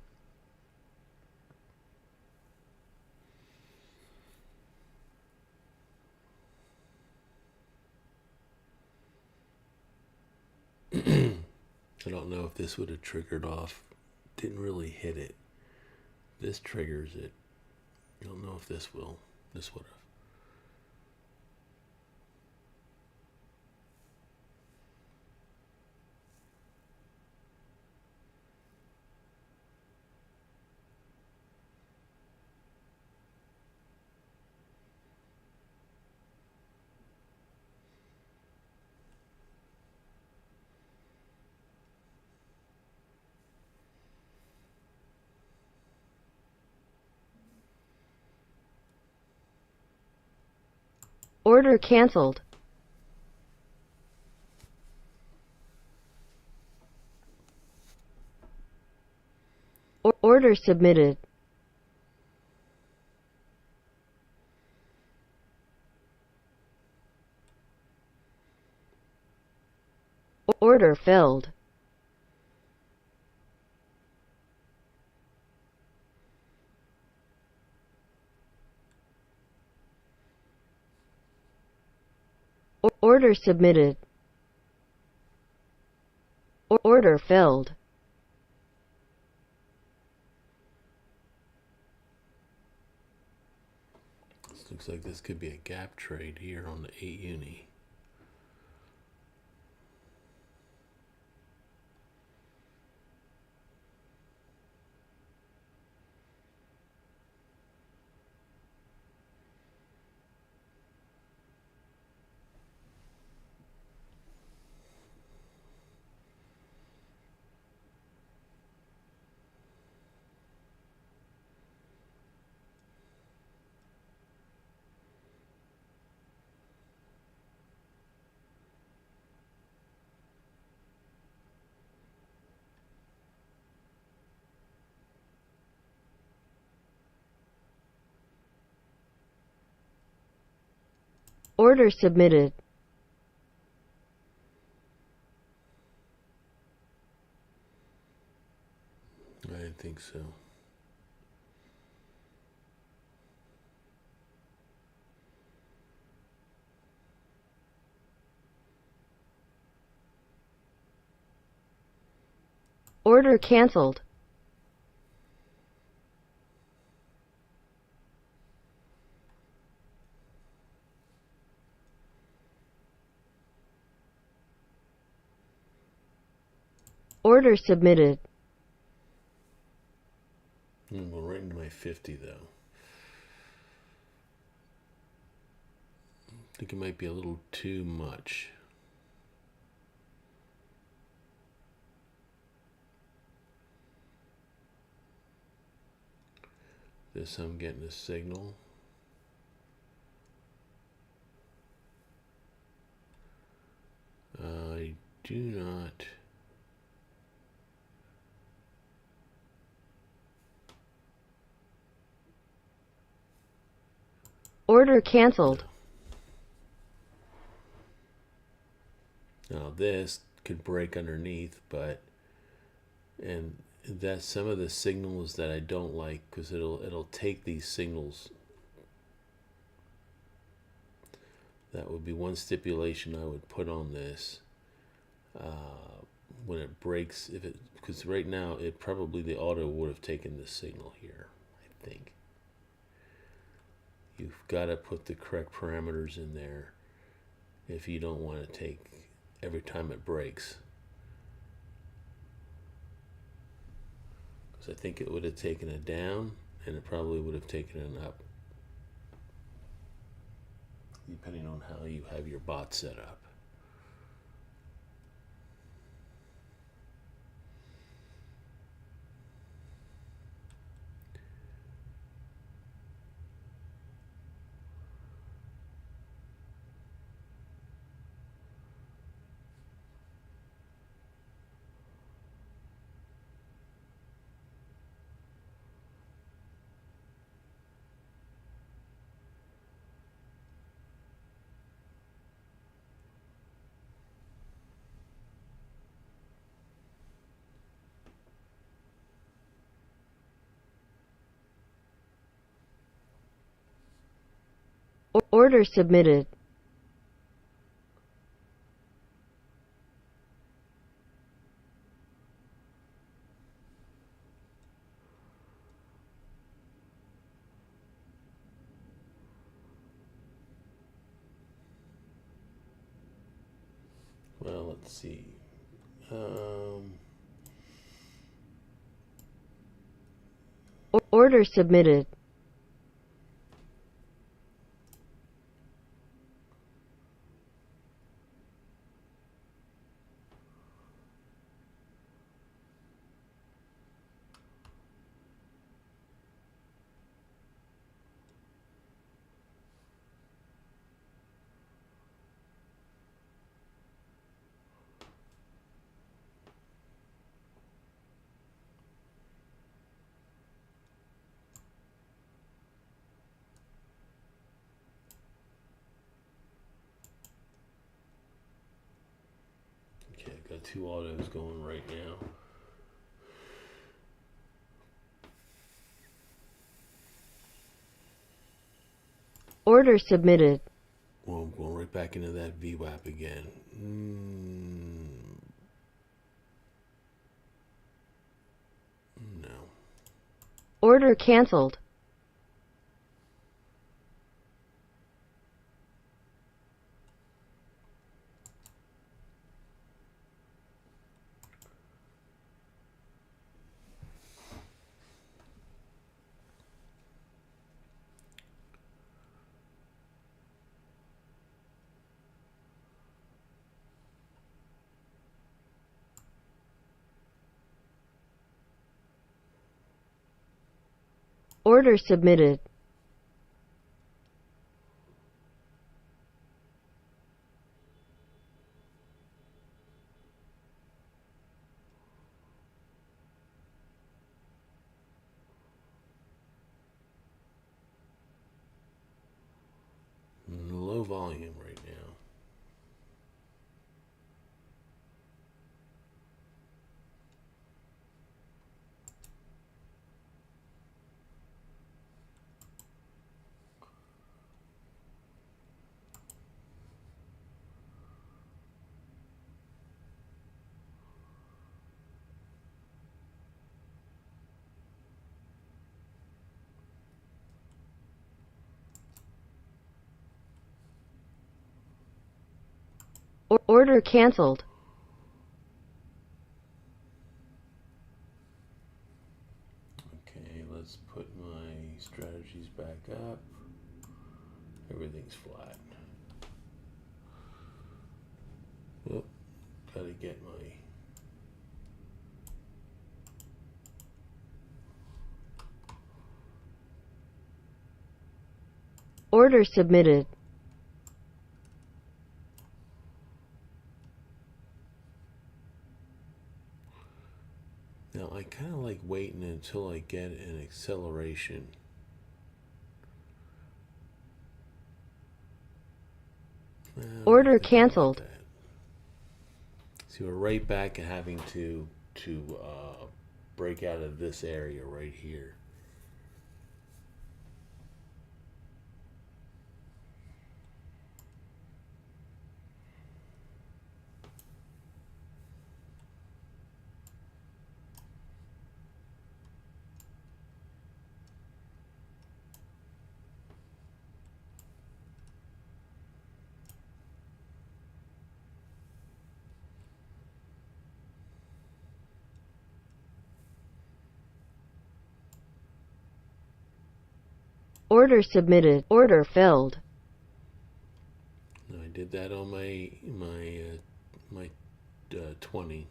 I don't know if this would have triggered off. Didn't really hit it. This triggers it. I don't know if this will. This would have. Order canceled. Order submitted. Order filled. Order submitted. Order filled. This looks like this could be a gap trade here on the 8 uni. Order submitted. I didn't think so. Order canceled. Order submitted. I'm going right into my 50 though. I think it might be a little too much. This I'm getting a signal. I do not. Order canceled. Now this could break underneath, and that's some of the signals that I don't like, because it'll take these signals. That would be one stipulation I would put on this. When it breaks, because right now it probably, the auto would have taken the signal here, I think. You've got to put the correct parameters in there if you don't want to take every time it breaks. because I think it would have taken it down, and it probably would have taken it up, depending on how you have your bot set up. Order submitted. Well, let's see. Order submitted. Okay, I've got 2 autos going right now. Order submitted. Well, I'm going right back into that VWAP again. No. Order canceled. Order submitted. Low volume right now. Order canceled. Okay, let's put my strategies back up. Everything's flat. Oh, gotta get my... Order submitted. Now, I kind of like waiting until I get an acceleration. Order canceled. See, we're right back at having to break out of this area right here. Order submitted. Order filled. I did that on my 20.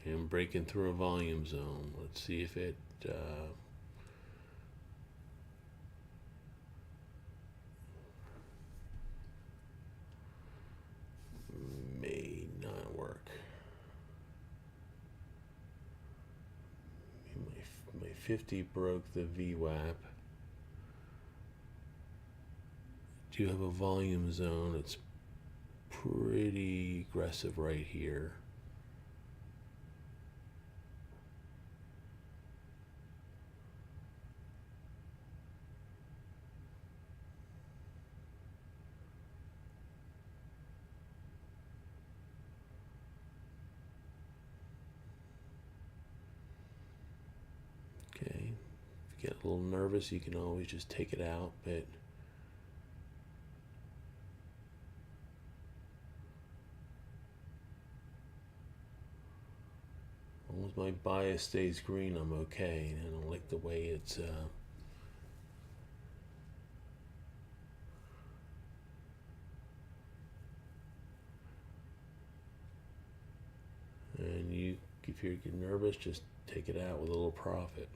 I'm breaking through a volume zone. Let's see if it may not work. My 50 broke the VWAP. Do have a volume zone. It's pretty aggressive right here. Okay, if you get a little nervous, you can always just take it out, but as long as my bias stays green, I'm okay. I don't like the way it's and you, if you're getting nervous, just take it out with a little profit.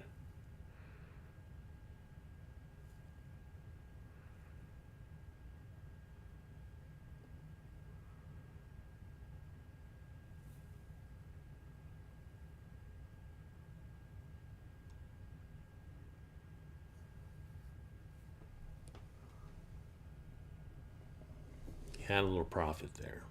Had a little profit there.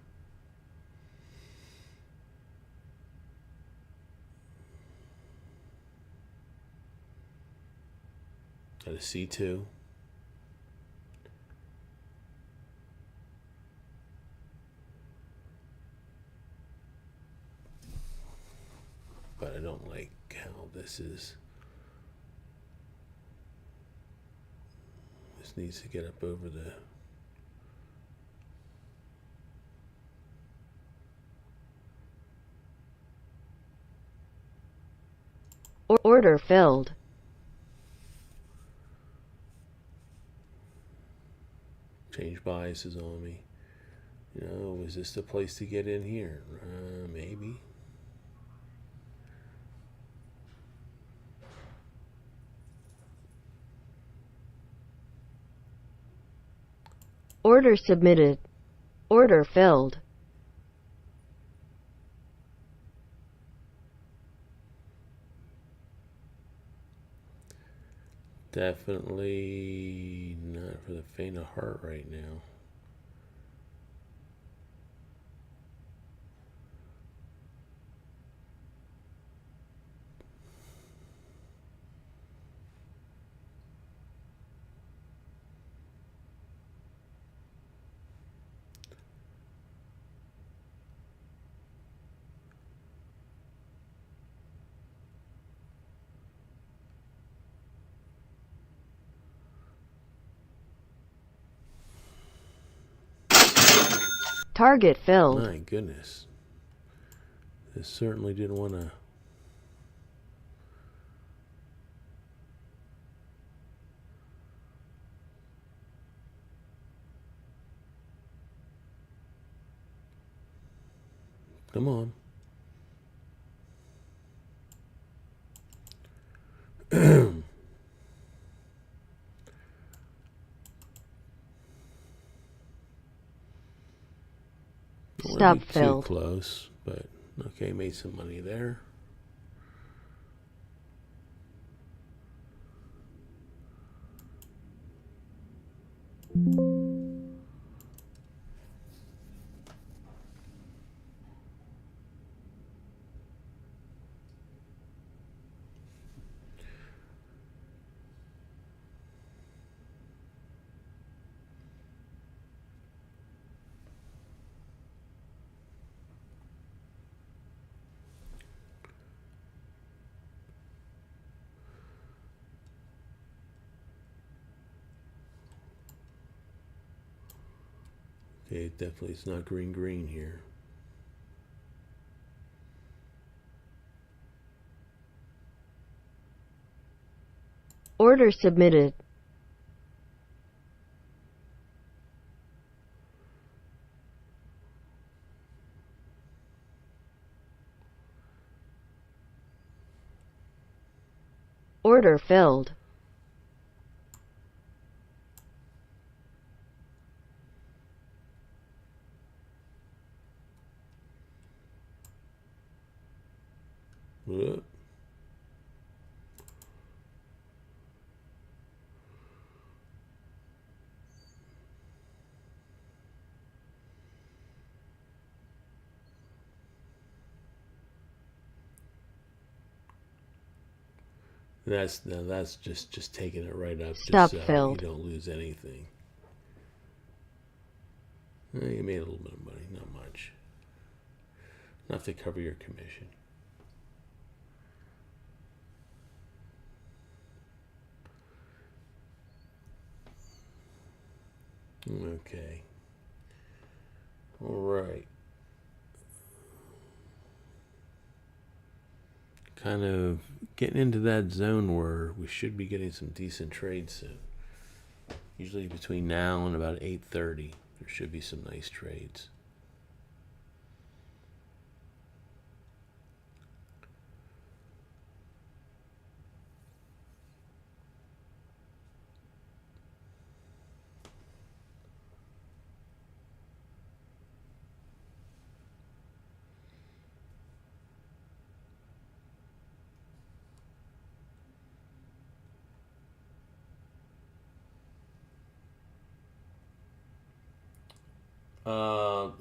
Got a C2. But I don't like how this is. This needs to get up over the order filled. change biases on me. You know, is this the place to get in here? Maybe. Order submitted. Order filled. Definitely not for the faint of heart right now. Target filled. My goodness. This certainly didn't want to. Come on. Stop filled. Too close, but okay, made some money there. Okay, definitely it's not green here. Order submitted. Order filled. Whoop. That's just taking it right up. Stop just so filled. you don't lose anything. You made a little bit of money, not much. Enough to cover your commission. Okay. All right. Kind of getting into that zone where we should be getting some decent trades soon. Usually between now and about 8:30, there should be some nice trades.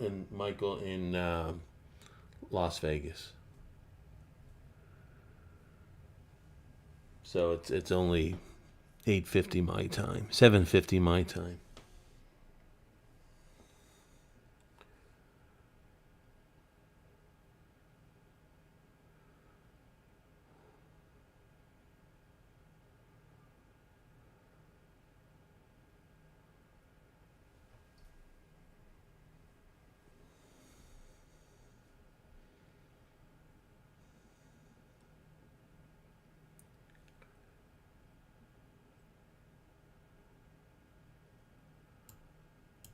And Michael in Las Vegas. So it's only 8:50 my time, 7:50 my time.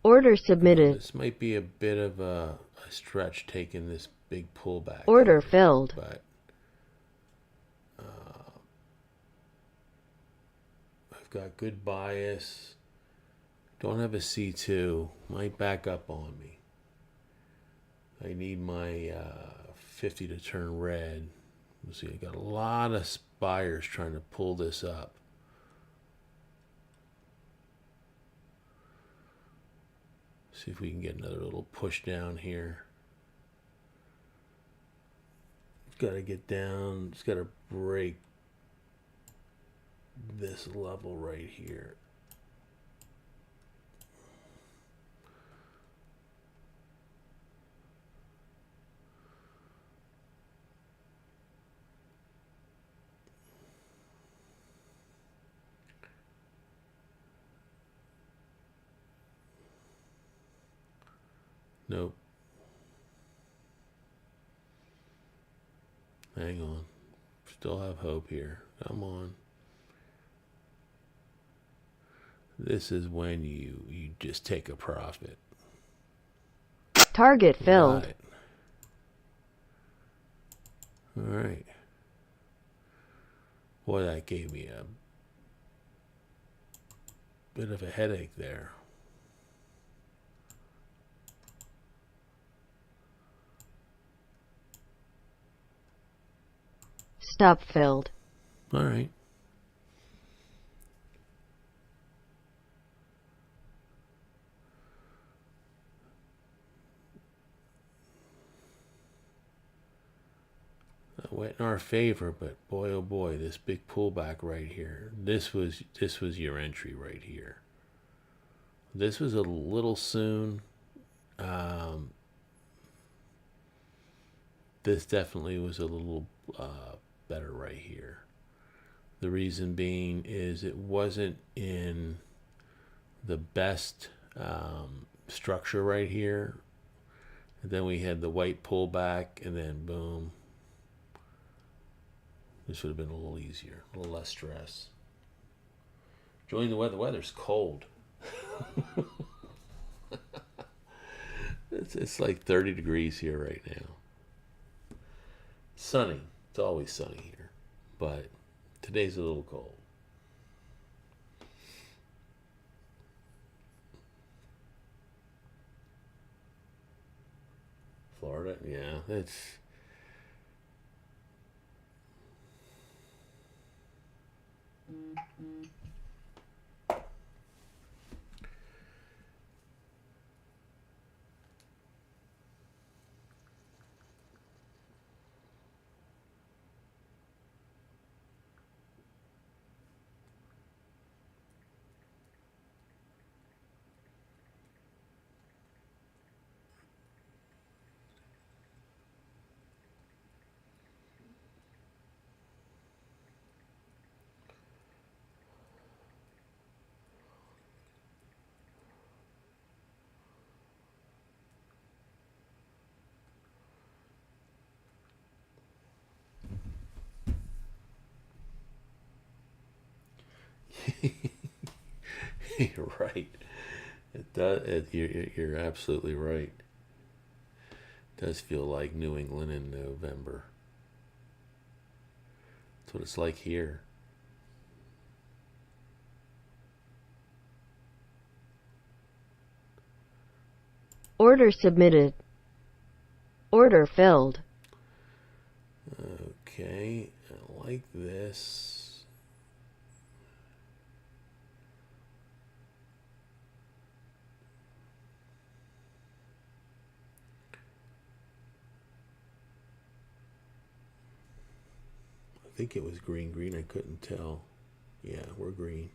Order submitted. This might be a bit of a stretch taking this big pullback. Order here, filled. But I've got good bias. Don't have a C2. Might back up on me. I need my 50 to turn red. Let's see, I got a lot of buyers trying to pull this up. See if we can get another little push down here. It's got to get down. It's got to break this level right here. Nope. Hang on. Still have hope here. Come on. This is when you just take a profit. Target filled. Right. All right. Boy, that gave me a bit of a headache there. Stop filled. All right. That went in our favor, but boy, oh boy, this big pullback right here. This was your entry right here. This was a little soon. This definitely was a little better right here. The reason being is it wasn't in the best structure right here. And then we had the white pullback, and then boom. This would have been a little easier, a little less stress. Enjoying the weather. The weather's cold. It's like 30 degrees here right now. Sunny. It's always sunny here. But today's a little cold. Florida, yeah, it's... You're right. It does. You're absolutely right. It does feel like New England in November. That's what it's like here. Order submitted. Order filled. Okay, I like this. I think it was green. I couldn't tell. Yeah, we're green.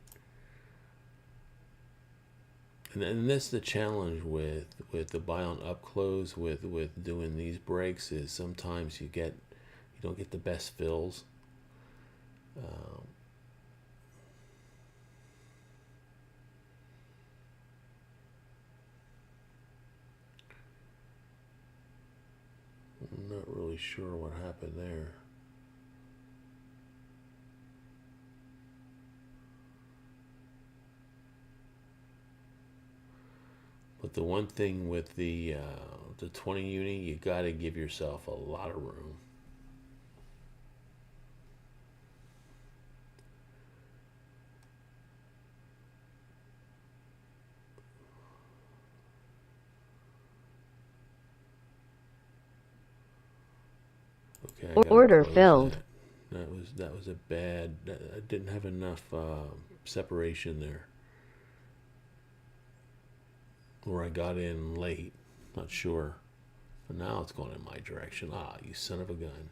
And that's the challenge with the buy on up close with doing these breaks, is sometimes you don't get the best fills. I'm not really sure what happened there. But the one thing with the 20 uni, you got to give yourself a lot of room. Okay, Order filled. That was a bad. I didn't have enough separation there. Or I got in late, not sure. But now it's going in my direction. Ah, you son of a gun.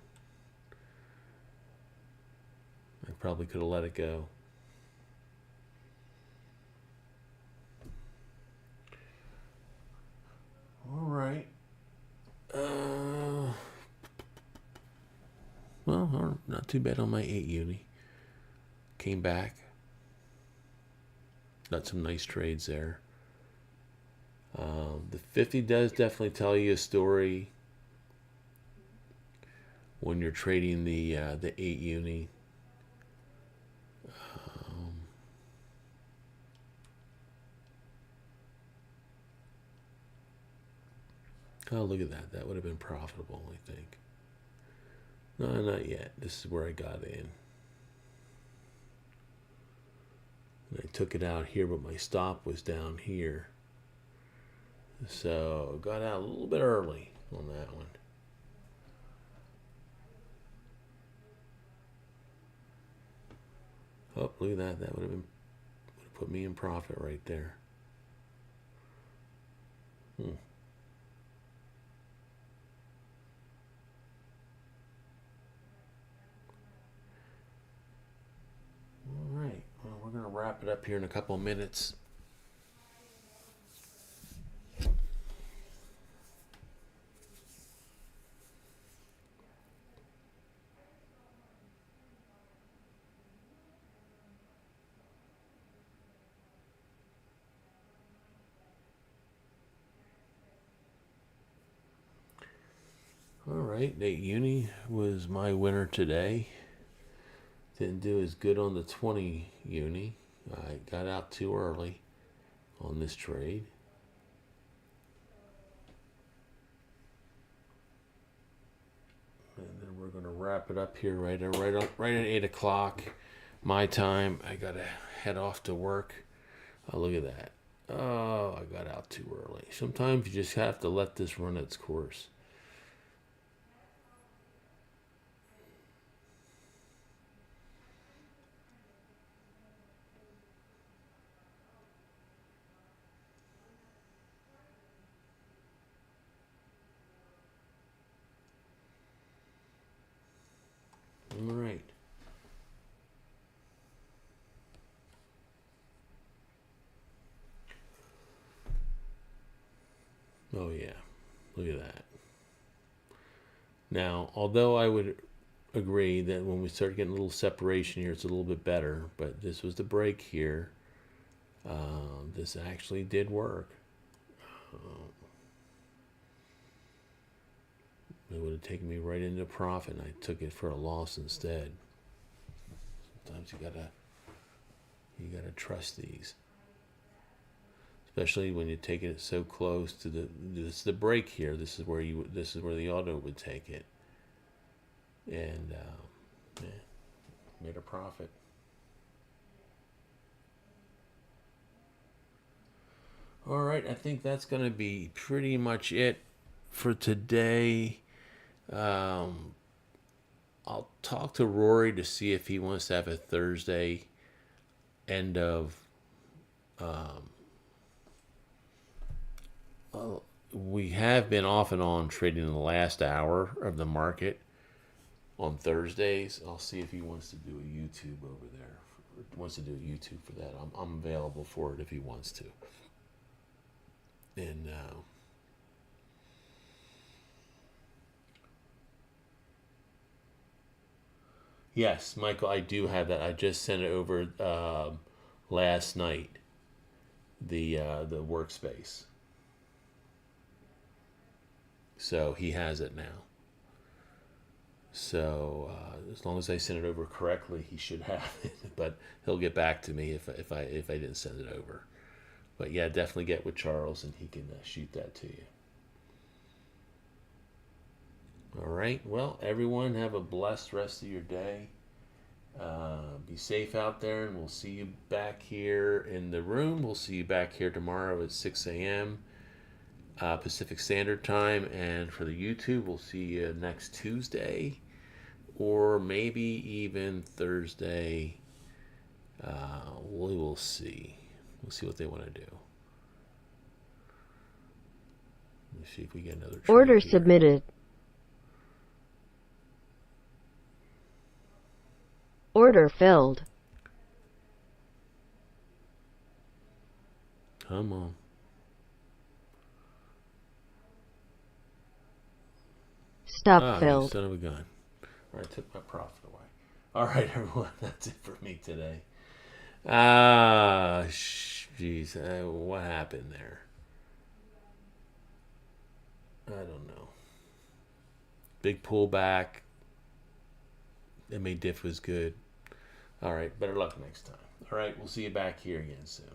I probably could have let it go. All right. Well, not too bad on my 8 uni. Came back. Got some nice trades there. The 50 does definitely tell you a story when you're trading the 8 uni. Oh, look at that. That would have been profitable, I think. No, not yet. This is where I got in. And I took it out here, but my stop was down here. So got out a little bit early on that one. Oh, look at that. That would have put me in profit right there. All right. Well, we're going to wrap it up here in a couple of minutes. All right, 8 uni was my winner today. Didn't do as good on the 20 uni. I got out too early on this trade. And then we're going to wrap it up here right at 8 o'clock my time. I got to head off to work. Oh, look at that. Oh, I got out too early. Sometimes you just have to let this run its course. All right. Oh, yeah. Look at that. Now, although I would agree that when we start getting a little separation here, it's a little bit better, but this was the break here. This actually did work. It would have taken me right into profit, and I took it for a loss instead. Sometimes you gotta trust these, especially when you take it so close to the break here. This is where the auto would take it, and yeah, made a profit. All right, I think that's going to be pretty much it for today. I'll talk to Rory to see if he wants to have a Thursday end of. We have been off and on trading in the last hour of the market on Thursdays. I'll see if he wants to do a YouTube over there. Wants to do a YouTube for that. I'm available for it if he wants to. And yes, Michael, I do have that. I just sent it over last night. The workspace. So he has it now. So as long as I send it over correctly, he should have it. But he'll get back to me if I didn't send it over. But yeah, definitely get with Charles and he can shoot that to you. All right. Well, everyone have a blessed rest of your day. Be safe out there, and we'll see you back here in the room. We'll see you back here tomorrow at 6 a.m. Pacific Standard Time. And for the YouTube, we'll see you next Tuesday or maybe even Thursday. We will see. We'll see what they want to do. Let me see if we get another trade Order here. submitted. Order filled. Come on. Stop You filled. son of a gun. All right, took my profit away. All right, everyone, that's it for me today. Jeez, what happened there? I don't know. Big pullback. MA diff was good. All right, better luck next time. All right, we'll see you back here again soon.